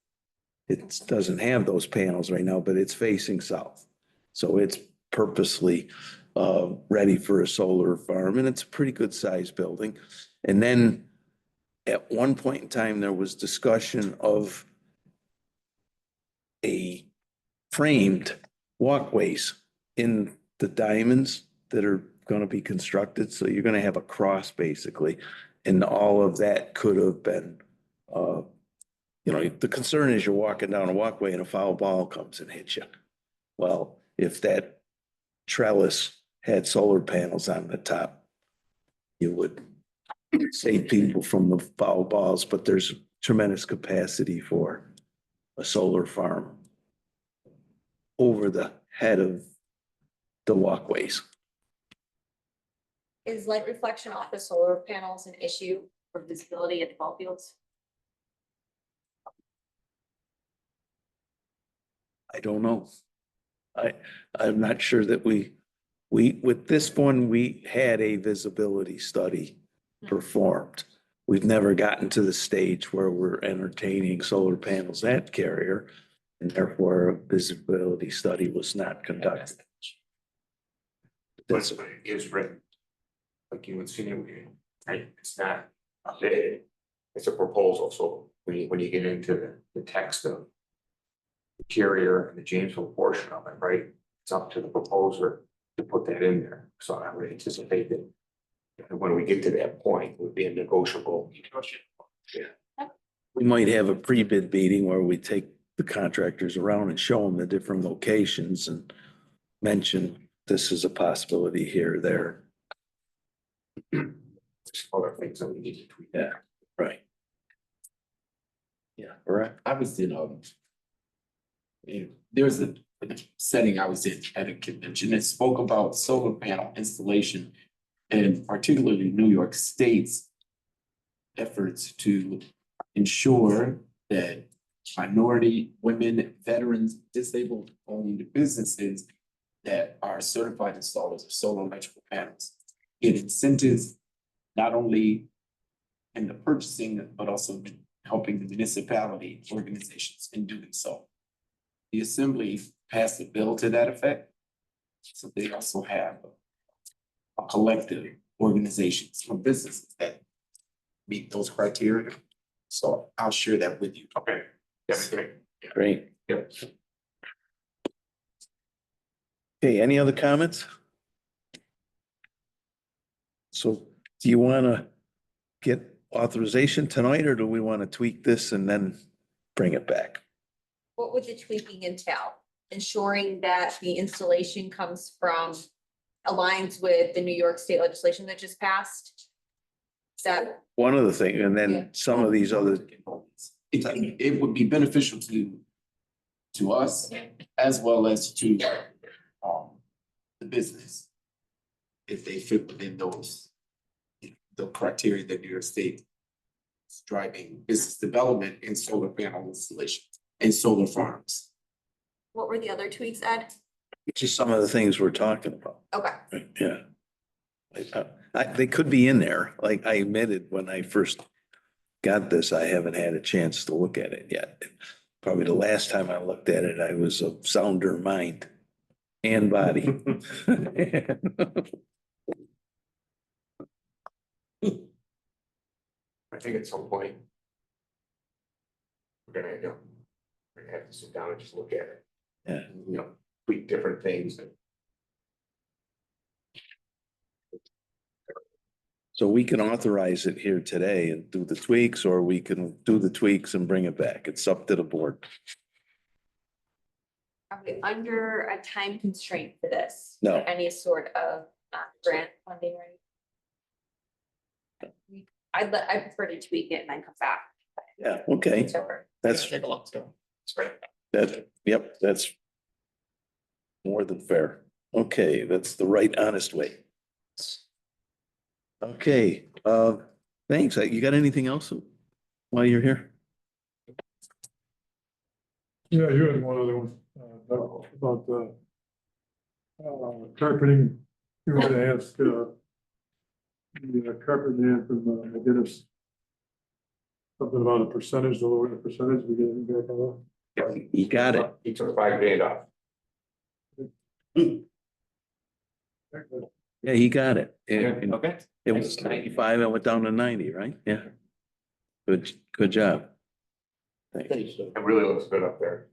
S2: It doesn't have those panels right now, but it's facing south. So it's purposely ready for a solar farm, and it's a pretty good sized building. And then at one point in time, there was discussion of a framed walkways in the diamonds that are going to be constructed. So you're going to have a cross basically. And all of that could have been, the concern is you're walking down a walkway and a foul ball comes and hits you. Well, if that trellis had solar panels on the top, you would save people from the foul balls, but there's tremendous capacity for a solar farm over the head of the walkways.
S10: Is light reflection off the solar panels an issue for visibility at the ball fields?
S2: I don't know. I'm not sure that we, with this one, we had a visibility study performed. We've never gotten to the stage where we're entertaining solar panels at Carrier, and therefore a visibility study was not conducted.
S6: But it is written. Like you would see it, right? It's not a bid, it's a proposal. So when you get into the text of the Carrier and the Janesville portion of it, right? It's up to the proposer to put that in there. So I would anticipate that when we get to that point, it would be a negotiable. Yeah.
S2: We might have a pre-bid meeting where we take the contractors around and show them the different locations and mention this is a possibility here or there.
S6: Other things that we need to tweak.
S2: Yeah, right. Yeah, right.
S9: I was in, there's setting I was in at a convention and spoke about solar panel installation and particularly New York State's efforts to ensure that minority, women, veterans, disabled owned businesses that are certified installers of solar electrical panels get incentives not only in the purchasing, but also helping the municipality organizations in doing so. The assembly passed a bill to that effect. So they also have a collective organizations or businesses that meet those criteria. So I'll share that with you.
S3: Okay. Yeah, great.
S2: Great.
S3: Yep.
S2: Okay, any other comments? So do you want to get authorization tonight, or do we want to tweak this and then bring it back?
S10: What would the tweaking entail? Ensuring that the installation comes from, aligns with the New York State legislation that just passed? Is that,
S2: One of the things, and
S10: Yeah.
S2: then some of these other,
S9: It would be beneficial to us as well as to the business. If they fit within those, the criteria that New York State is driving business development in solar panel installation and solar farms.
S10: what were the other tweaks, Ed?
S2: just some of the things we're talking about.
S10: Okay,
S2: Yeah. They could be in there. Like I admitted, when I first got this, I haven't had a chance to look at it yet. Probably the last time I looked at it, I was of sounder mind and body.
S3: I think at some point. We're gonna, we're gonna have to sit down and just look at it.
S2: Yeah.
S3: You know, tweak different things and.
S2: So we can authorize it here today and do the tweaks, or we can do the tweaks and bring it back. It's up to the board.
S10: are we under a time constraint for this?
S2: No.
S10: Any sort of grant funding, right? I prefer to tweak it and then come back.
S2: Yeah, okay.
S10: Whichever.
S2: That's,
S5: Take a look too.
S2: yep, that's more than fair. Okay, that's the right, honest way. Okay, thanks. You got anything else while you're here?
S12: Yeah, you had one other one, about the carpeting. You want to ask, the carpet man from McGinnis. Something about a percentage, the lower the percentage, we get it back on that.
S2: You got it.
S3: He took $5 grand off.
S2: Yeah, he got it. And
S1: Okay.
S2: it was 95 and went down to 90, right? Yeah. Good job. Thanks.
S3: It really looks good up there.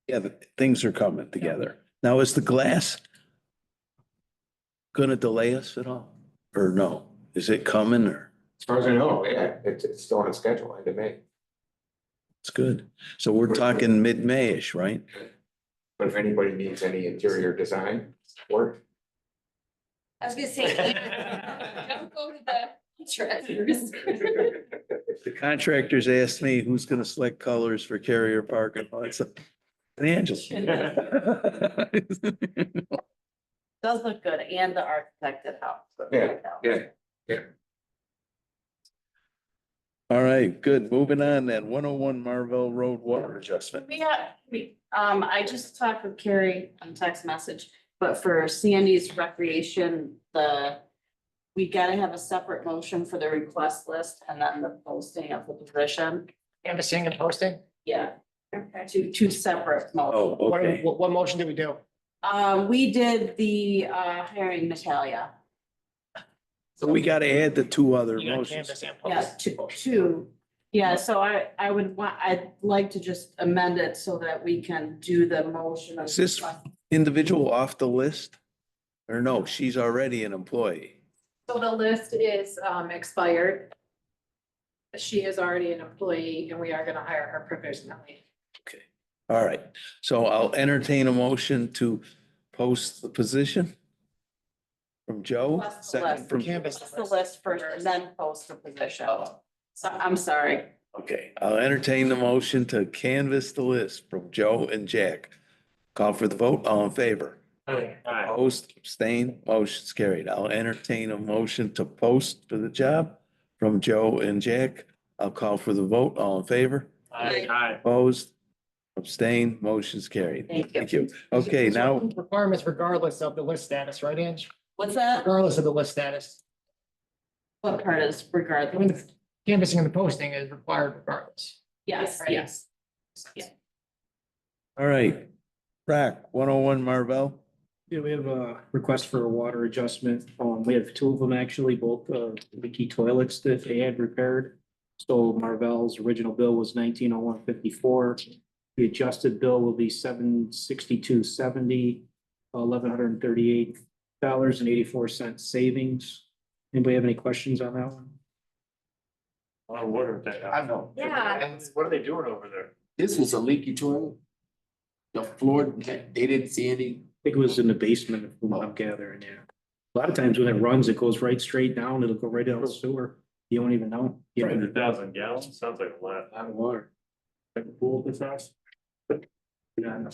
S2: Yeah, things are coming together. Now, is the glass gonna delay us at all? Or no? Is it coming, or?
S3: As far as I know, yeah, it's still on schedule, end of May.
S2: It's good. So we're talking mid-May-ish, right?
S3: But if anybody needs any interior design work.
S10: I was gonna say, don't go to the contractors.
S2: The contractors asked me who's gonna select colors for Carrier Park and all that stuff. And Angela.
S7: Does look good, and the architect did help.
S3: Yeah.
S2: All right, good. Moving on then. 101 Marvell Road water adjustment.
S7: I just talked with Carrie on text message, but for Sandy's recreation, we gotta have a separate motion for the request list and then the posting of the position.
S5: Canvassing and posting.
S7: Yeah. Two separate motions.
S2: Oh, okay.
S5: What motion did we do?
S7: We did the hiring Natalia.
S2: So we gotta add the two other
S5: You got
S2: motions.
S5: canvass and
S7: Yeah,
S5: post.
S7: two. Yeah, so I'd like to just amend it so that we can do the motion. of-
S2: Is this individual off the list? Or no, she's already an employee.
S11: So the list is expired. She is already an employee and we are gonna hire her provisionally.
S2: Okay, all right. So I'll entertain a motion to post the position from Joe.
S7: Plus the
S2: Second
S7: list.
S2: from,
S5: Canvass.
S7: Post the list first and then post the position. So I'm sorry.
S2: okay, I'll entertain the motion to canvass the list from Joe and Jack Call for the vote, all in favor?
S1: Aye.
S2: Opposed, abstained, motion's carried. I'll entertain a motion to post for the job from Joe and Jack. I'll call for the vote, all in favor?
S1: Aye.
S2: Opposed, abstained, motion's carried.
S7: Thank you.
S2: Thank you. Okay, now,
S5: Requirements regardless of the list status, right, Ange?
S7: What's that?
S5: Regardless of the list status.
S7: What part is
S5: I mean,
S7: regardless?
S5: the canvassing and the posting is required regardless.
S7: Yes, yes.
S2: all right. Rack, 101 Marvell.
S13: Yeah, we have a request for a water adjustment. We have two of them actually, both leaky toilets that they had repaired. So Marvell's original bill was 1901.54. The adjusted bill will be $762.70, $1,138.84 savings. Anybody have any questions on that one?
S8: A lot of water at that house.
S9: I know.
S10: Yeah.
S8: What are they doing over there?
S9: This was a leaky toilet. The floor, they didn't see any.
S13: I think it was in the basement, from what I'm gathering, yeah. A lot of times when it runs, it goes right straight down. It'll go right down the sewer. You don't even know. Yeah,
S8: 100,000 gallons, sounds like a lot.
S13: out of water.
S8: Like a pool this house?
S13: Yeah, I know.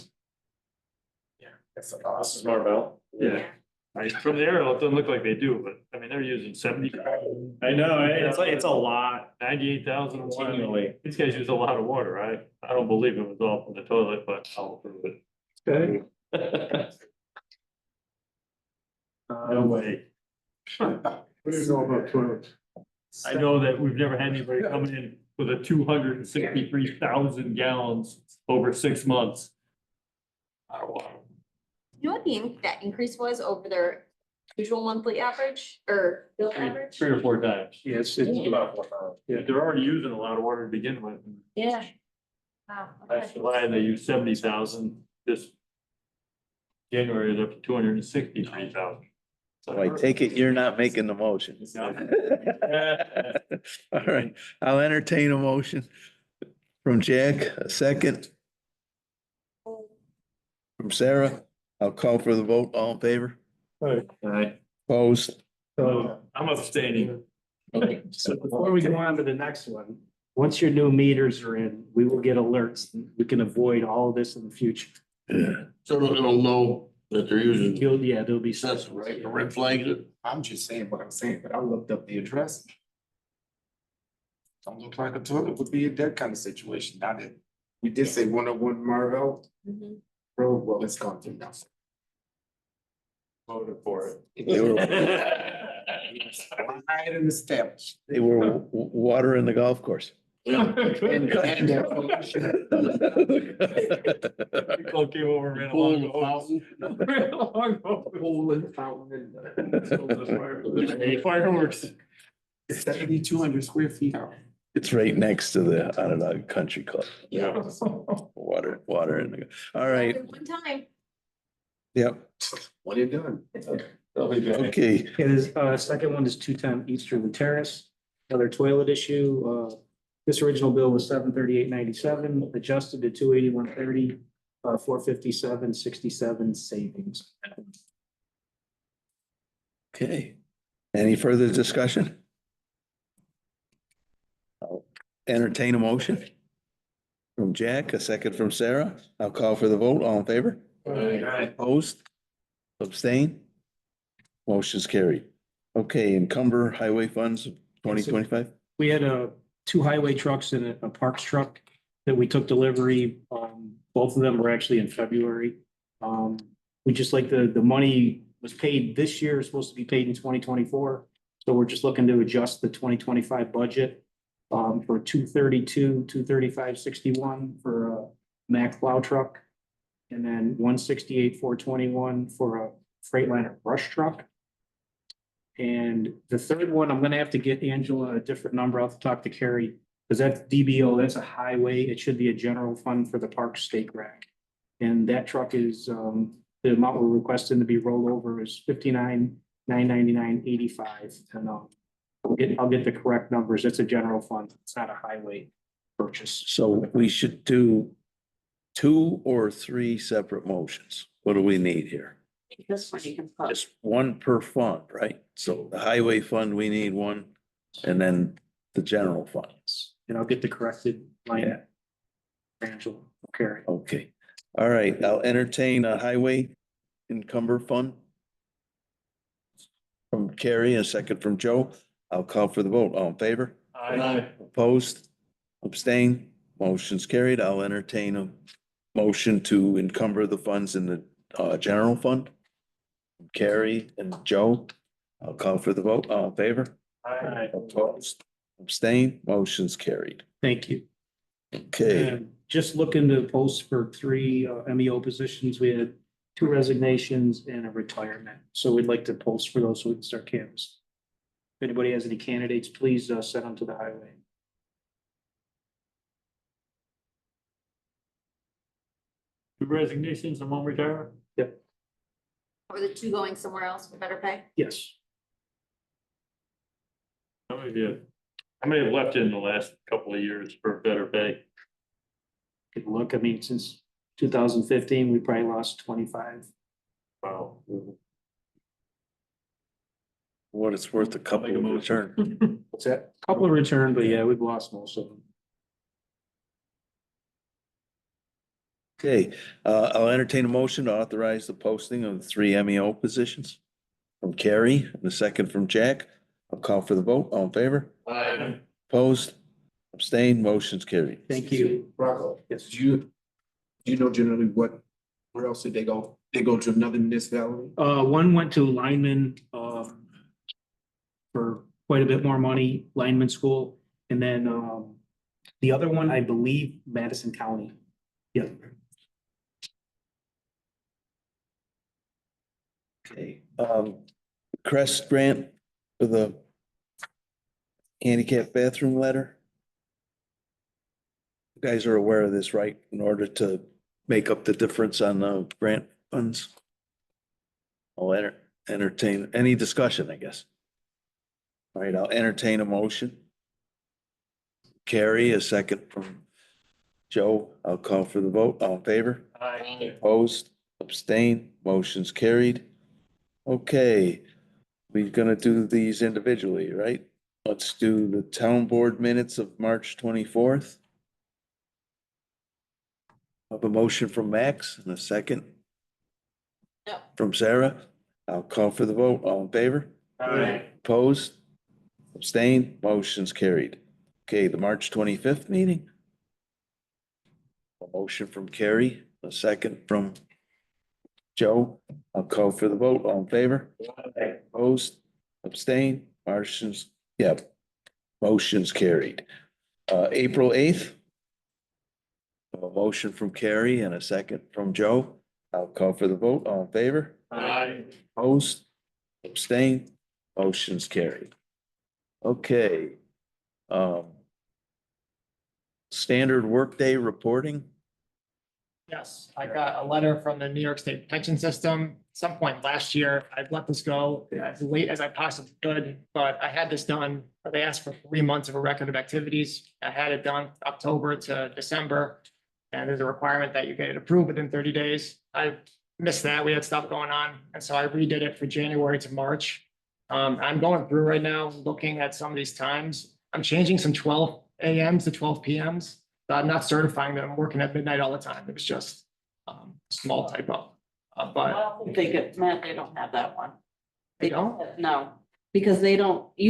S9: That's a lot.
S8: This is Marvell. Yeah. From the aerial, it doesn't look like they do, but I mean, they're using 70.
S1: I know, it's a lot.
S8: 98,000
S1: Continually.
S8: These guys use a lot of water. I don't believe it was all from the toilet, but I'll prove it.
S13: Okay.
S8: No way.
S12: What do you know about toilets?
S8: I know that we've never had anybody come in with a 263,000 gallons over 6 months. Out of water.
S10: You know what that increase was over their usual monthly average or bill
S8: Three
S10: average?
S8: or 4 times.
S13: Yes, it's about.
S8: Yeah, they're already using a lot of water to begin with.
S10: Yeah. Wow.
S8: Last July, they used 70,000. This January, they're up to 263,000.
S2: So I take it you're not making the motion. All right, I'll entertain a motion from Jack, a second. From Sarah, I'll call for the vote, all in favor?
S1: Aye.
S2: Opposed?
S13: So,
S8: I'm abstaining.
S13: so before we go on to the next one, once your new meters are in, we will get alerts. We can avoid all of this in the future.
S2: Yeah.
S3: So it'll know that they're using
S13: There'll be.
S3: sensor, right? The red flags it.
S9: I'm just saying what I'm saying, but I looked up the address. Don't look like a toilet would be in that kind of situation, not it. We did say 101 Marvell
S10: Mhm.
S9: Road, well, it's gone through now.
S8: Voted for it.
S2: They were,
S9: Right and established.
S2: they were water in the golf course.
S9: And their
S8: People came over, ran
S3: Pool,
S8: along
S3: the
S8: the hose.
S3: fountain.
S8: Ran along the hose.
S9: Pool and fountain
S8: Hey, fireworks.
S9: 7,200 square feet out.
S2: It's right next to the Onondaga Country Club.
S9: Yeah.
S2: Water in the, all right,
S10: One time.
S2: yep,
S9: When you're done.
S2: okay.
S13: Okay, this second one is 210 Easterly Terrace, another toilet issue. This original bill was $738.97, adjusted to $281.30, $457.67 savings.
S2: Okay, any further discussion? I'll entertain a motion. From Jack, a second from Sarah. I'll call for the vote. All in favor? Opposed? Abstain? Motion's carried. Okay, encumber highway funds 2025?
S13: We had two highway trucks and a parks truck that we took delivery. Both of them were actually in February. We just like the money was paid this year, is supposed to be paid in 2024. So we're just looking to adjust the 2025 budget for 235.61 for a Mack plow truck. And then 168,421 for a Freightliner brush truck. And the third one, I'm gonna have to get Angela a different number. I'll have to talk to Carrie, because that's DBO, that's a highway. It should be a general fund for the park stake rack. And that truck is, the amount we're requesting to be rolled over is 59,999.85. And I'll get the correct numbers. It's a general fund. It's not a highway purchase.
S2: So we should do 2 or 3 separate motions. What do we need here?
S7: This one you can put.
S2: Just one per fund, right? So the highway fund, we need one, and then the general funds.
S13: And I'll get the corrected line. Angela, Carrie.
S2: Okay, All right, I'll entertain a highway encumber fund. From Carrie, a second from Joe. I'll call for the vote. All in favor?
S8: Aye.
S2: Opposed? Abstain? Motion's carried. I'll entertain a motion to encumber the funds in the general fund. Carrie and Joe. I'll call for the vote. All in favor?
S8: Aye.
S2: Opposed? Abstain? Motion's carried.
S13: Thank you.
S2: Okay,
S13: And just looking to post for three MEO positions, we had 2 resignations and a retirement. So we'd like to post for those so we can start canvassing. If anybody has any candidates, please send them to the highway.
S8: Two resignations and one retire?
S10: Or the 2 going somewhere else for better pay?
S13: Yes.
S8: How many have left in the last couple of years for better pay?
S13: Take a look. I mean, since 2015, we probably lost 25.
S8: Wow.
S2: what it's worth, a couple
S8: Make a
S2: of
S8: motion.
S2: return.
S13: What's that? Couple of return, but yeah, we've lost most of them.
S2: Okay, I'll entertain a motion to authorize the posting of the 3 MEO positions. From Carrie and a second from Jack. I'll call for the vote. All in favor?
S8: Aye.
S2: Opposed? Abstained? Motion's carried.
S13: Thank you.
S9: Rocco,
S13: Yes.
S9: do you know generally where else did they go? They go to another municipality?
S13: One went to lineman, for quite a bit more money, lineman school. And then, the other one, I believe Madison County. Yeah.
S2: Okay, Crest grant for the handicap bathroom letter. You guys are aware of this, right? In order to make up the difference on the grant funds. I'll entertain any discussion, I guess. All right, I'll entertain a motion. Carrie, a second from Joe. I'll call for the vote. All in favor?
S8: Aye.
S2: Opposed, abstain, motion's carried. Okay, we're gonna do these individually, right? Let's do the town board minutes of March 24th. Have a motion from Max and a second.
S7: No.
S2: From Sarah. I'll call for the vote. All in favor?
S8: Aye.
S2: Opposed? Abstain? Motion's carried. Okay, the March 25th meeting. A motion from Carrie, a second from Joe. I'll call for the vote. All in favor? Opposed? Abstain? Motion's carried. April 8th. A motion from Carrie and a second from Joe. I'll call for the vote. All in favor?
S8: Aye.
S2: Opposed? Abstain? Motion's carried. Okay. Standard workday reporting.
S5: Yes, I got a letter from the New York State Pension System some point last year. I've let this go as late as I possibly could, but I had this done. They asked for 3 months of a record of activities. I had it done October to December. And there's a requirement that you get it approved within 30 days. I missed that. We had stuff going on. And so I redid it for January to March. I'm going through right now, looking at some of these times. I'm changing some 12 AMs to 12 PMs. I'm not certifying that I'm working at midnight all the time. It was just small typo. But
S7: Well, Matt, they don't have that one.
S5: they don't.
S7: No, because you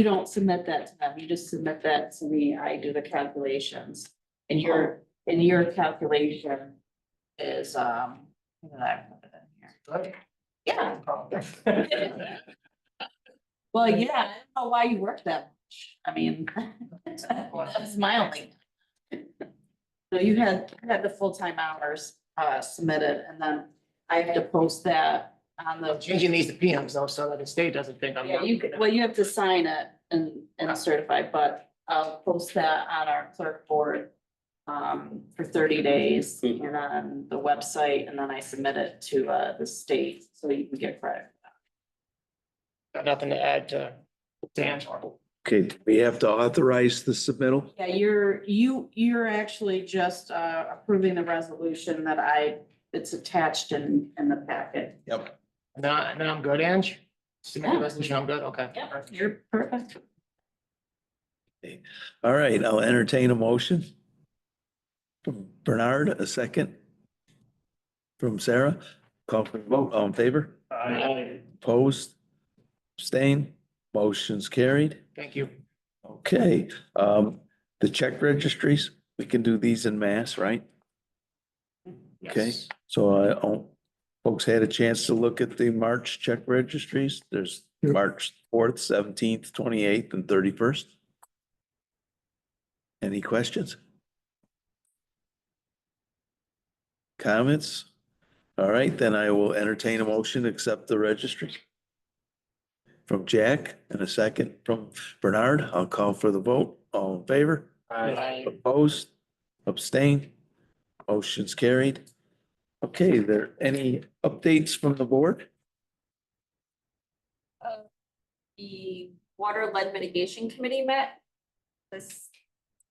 S7: don't submit that to them. You just submit that to me. I do the calculations. And your calculation is, what did I put it in here? Yeah. Well, yeah, I don't know why you work that much. I mean, that's my only. So you had the full-time hours submitted, and then I have to post that on the.
S5: Changing these to PMs though, so that the state doesn't think I'm.
S7: Yeah, you have to sign it and certify, but I'll post that on our clerk board for 30 days and on the website, and then I submit it to the state so you can get credit.
S5: Got nothing to add to Dan's.
S2: Okay, do we have to authorize the submittal?
S7: Yeah, you're actually just approving the resolution that it's attached in the packet.
S2: Yep.
S5: And then I'm good, Ange? Submit the resolution, I'm good, okay.
S7: Yeah, you're perfect.
S2: All right, I'll entertain a motion. From Bernard, a second. from Sarah. Call for the vote. All in favor? Opposed? Abstain? Motion's carried.
S5: Thank you.
S2: Okay, the check registries, we can do these in mass, right? Okay,
S5: Yes.
S2: so folks had a chance to look at the March check registries. There's
S12: Yep.
S2: March 4th, 17th, 28th, and 31st. Any questions? Comments? All right, then I will entertain a motion to accept the registry. From Jack and a second from Bernard. I'll call for the vote. All in favor? Opposed? Abstain? Motion's carried. Okay, there any updates from the board?
S10: The Water Lead Mitigation Committee met this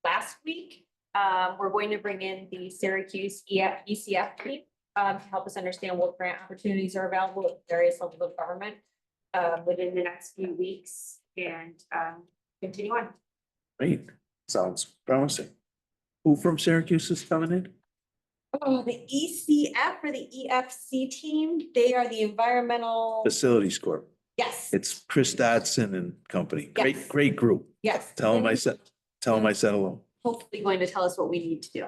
S10: last week. We're going to bring in the Syracuse ECF team to help us understand what grant opportunities are available at various levels of government within the next few weeks and continue on.
S2: Great, sounds promising. Who from Syracuse is coming in?
S10: Oh, the ECF or the EFC team, they are the environmental,
S2: Facilities Corp.
S10: yes,
S2: It's Chris Dodson and company. Great,
S10: Yes.
S2: great group.
S10: yes.
S2: Tell them I said hello.
S10: Hopefully going to tell us what we need to do.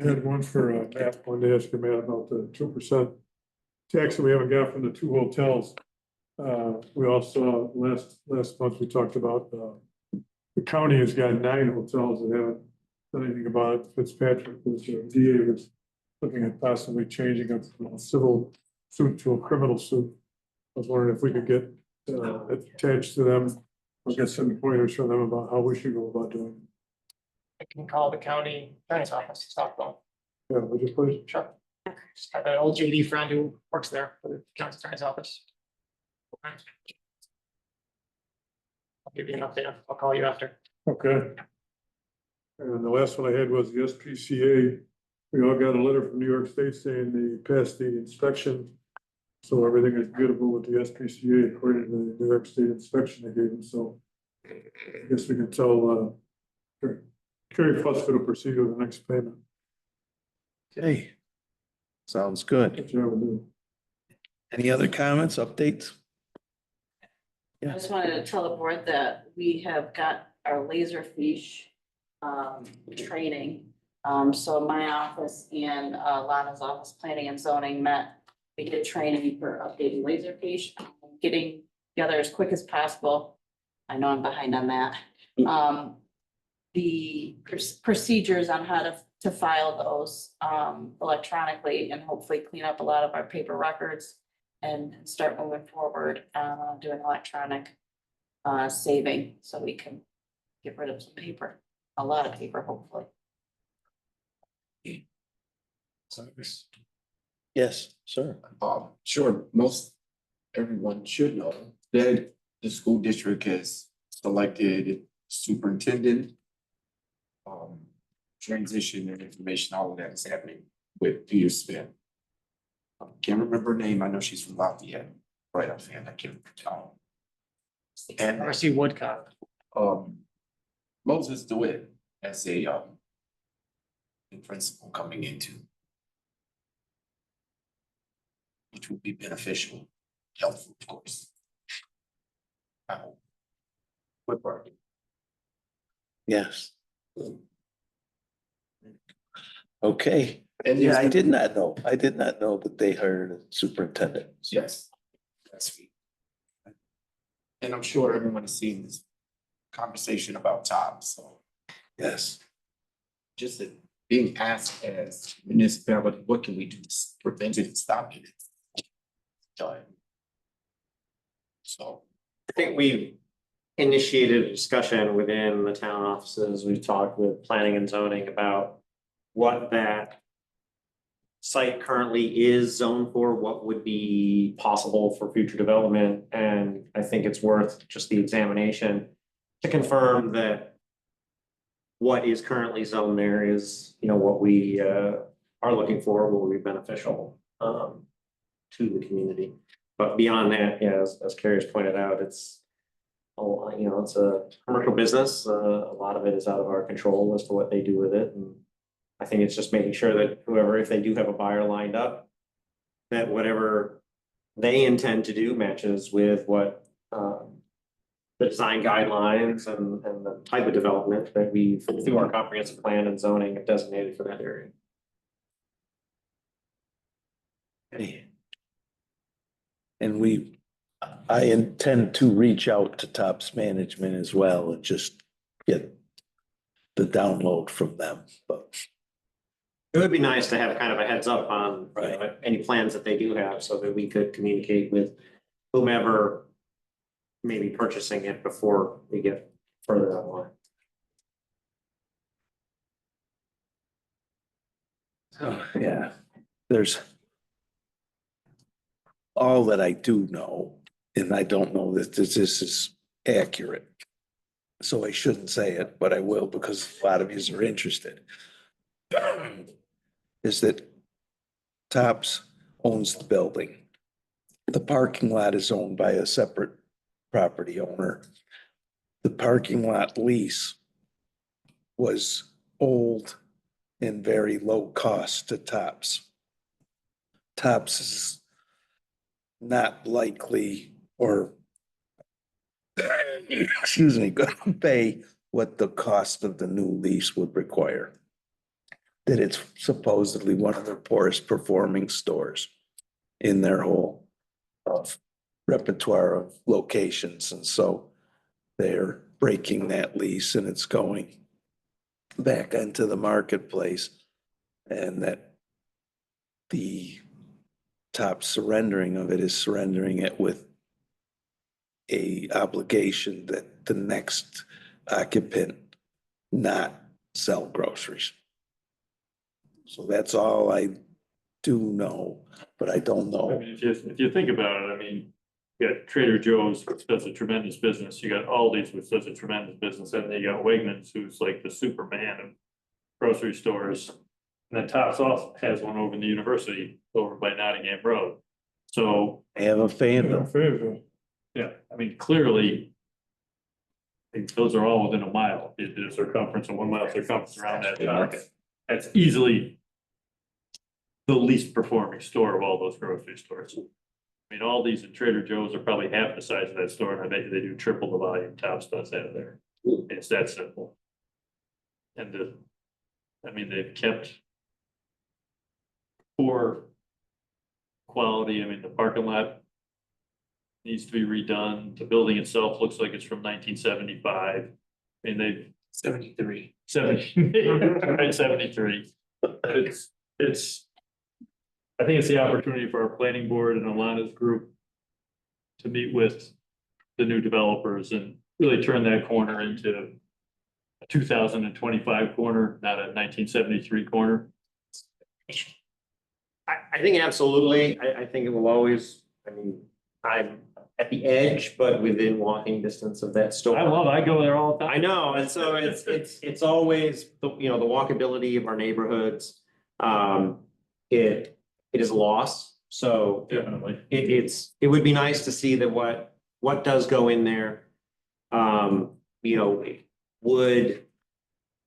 S12: I had one for Matt, one day ask Matt about the 2% tax that we haven't got from the two hotels. We also, last month, we talked about, the county has got 9 hotels that haven't done anything about it. Fitzpatrick was, DA was looking at possibly changing it from a civil suit to a criminal suit. I was wondering if we could get, attached to them, or get some pointers from them about how we should go about doing it.
S5: I can call the county attorney's office, Stockholm.
S12: Yeah, would you please?
S5: Sure. Just have an old JD friend who works there for the county attorney's office. I'll give you an update. I'll call you after.
S12: Okay. And the last one I had was the SPCA. We all got a letter from New York State saying they passed the inspection. So everything is beautiful with the SPCA according to the New York State inspection they gave them, so. I guess we can tell, Kerry Fusco to proceed with the next payment.
S2: Okay. Sounds good.
S12: Which I will do.
S2: Any other comments, updates?
S7: I just wanted to tell the board that we have got our Laserfish training. So my office and Lana's office, planning and zoning met. We did training for updating Laserfish, getting together as quick as possible. I know I'm behind on that. The procedures on how to file those electronically and hopefully clean up a lot of our paper records and start moving forward, doing electronic saving so we can get rid of some paper, a lot of paper, hopefully.
S2: Yes, sir.
S9: Sure, most everyone should know that the school district has selected superintendent. Transition and information, all of that is happening with Peter Smith. Can't remember her name, I know she's from Lafayette, right offhand, I can't tell. And
S5: Marcy Woodcock.
S9: Moses DeWitt as a principal coming into. Which would be beneficial, helpful, of course. I hope. What part?
S2: Yes. Okay.
S9: And
S2: Yeah, I
S9: there's-
S2: did not know. I did not know that they hired a superintendent.
S9: Yes, that's sweet. And I'm sure everyone has seen this conversation about Tom, so
S2: Yes.
S9: just that being asked as municipality, what can we do to prevent it and stop it? Done. So,
S1: I think we've initiated a discussion within the town offices. We've talked with planning and zoning about what that site currently is zoned for, what would be possible for future development. And I think it's worth just the examination to confirm that what is currently zoned there is, what we are looking for will be beneficial to the community. But beyond that, as Carrie's pointed out, it's You know, it's a commercial business. A lot of it is out of our control as to what they do with it. And I think it's just making sure that whoever, if they do have a buyer lined up, that whatever they intend to do matches with what the design guidelines and the type of development that we've, through our comprehensive plan and zoning, have designated for that area.
S2: And I intend to reach out to Tops Management as well and just get the download from them, but.
S1: It would be nice to have kind of a heads up on you know, any plans that they do have so that we could communicate with whomever may be purchasing it before we get further down the line.
S2: Oh, yeah, there's all that I do know, and I don't know that this is accurate. So I shouldn't say it, but I will because a lot of yous are interested. Is that Tops owns the building. The parking lot is owned by a separate property owner. The parking lot lease was old and very low cost to Tops. Tops is not likely or excuse me, gonna pay what the cost of the new lease would require. That it's supposedly one of their poorest performing stores in their whole repertoire of locations. And so they're breaking that lease and it's going back into the marketplace, and that the top surrendering of it is surrendering it with a obligation that the next occupant not sell groceries. So that's all I do know, but I don't
S8: I
S2: know.
S8: mean, if you think about it, I mean, you got Trader Joe's, which does a tremendous business, you got Aldi's, which does a tremendous business, and then you got Wegmans, who's like the Superman of grocery stores. And then Tops also has one over in the university, over by Nottingham Road. So,
S2: I have a fandom.
S8: yeah, I mean, clearly, I think those are all within a mile, the circumference, and 1 mile circumference around that market. That's easily the least performing store of all those grocery stores. I mean, Aldi's and Trader Joe's are probably half the size of that store, and I bet you they do triple the volume Tops does out of there. It's that simple. And I mean, they've kept poor quality. I mean, the parking lot needs to be redone. The building itself looks like it's from 1975. I mean, they've
S9: 73.
S8: 73. I think it's the opportunity for our planning board and Alana's group to meet with the new developers and really turn that corner into a 2025 corner, not a 1973 corner.
S1: I think absolutely. I think it will always, I mean, I'm at the edge, but within walking distance of that store.
S8: I go there all the time.
S1: I know, and so it's always, you know, the walkability of our neighborhoods. It is a loss, so.
S8: Definitely.
S1: It would be nice to see that what does go in there, you know, would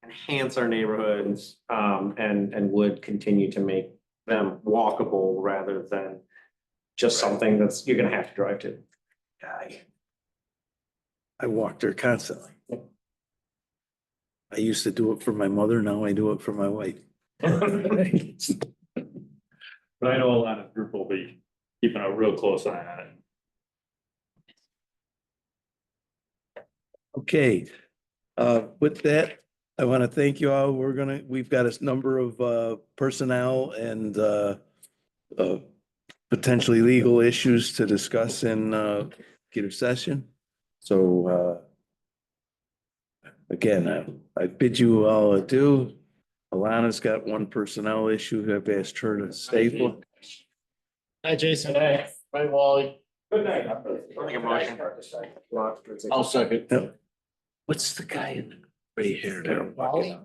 S1: enhance our neighborhoods, and would continue to make them walkable rather than just something that's, you're gonna have to drive to.
S2: I walk there constantly. I used to do it for my mother, now I do it for my wife.
S8: But I know Alana's group will be keeping a real close eye on it.
S2: Okay, with that, I want to thank you all. We've got a number of personnel and potentially legal issues to discuss in executive session. So again, I bid you all adieu. Alana's got one personnel issue. I've asked her to stay for.
S5: Hi, Jason.
S3: Hey, bye, Wally.
S1: Good night. Make a motion.
S3: I'll second.
S2: What's the guy in the gray hair there?
S5: Wally?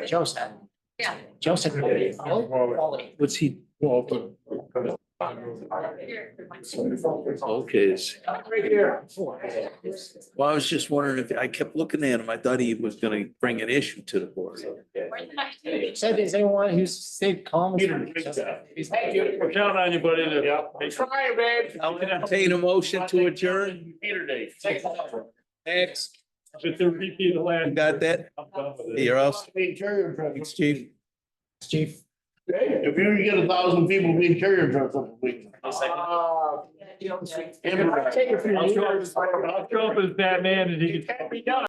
S5: Joseph.
S10: Yeah.
S5: Joseph. Wally?
S2: What's he? Okay.
S6: Right here.
S2: Well, I was just wondering if, I kept looking at him. I thought he was gonna bring an issue to the board.
S5: Said, is anyone who's stayed calm?
S6: Thank you.
S8: We're counting on you, buddy.
S6: Trying, babe.
S2: I'll entertain a motion to adjourn.
S8: Peter Day.
S2: Next,
S8: With the repeat of the last.
S2: you got that?
S8: I'm done with it.
S2: You're all,
S3: Being carrier truck.
S2: thanks, chief.
S5: Chief.
S3: If you can get 1,000 people being carrier trucks up a week.
S6: Take it for
S8: I'll show up as Batman and he can.
S6: It can't be done.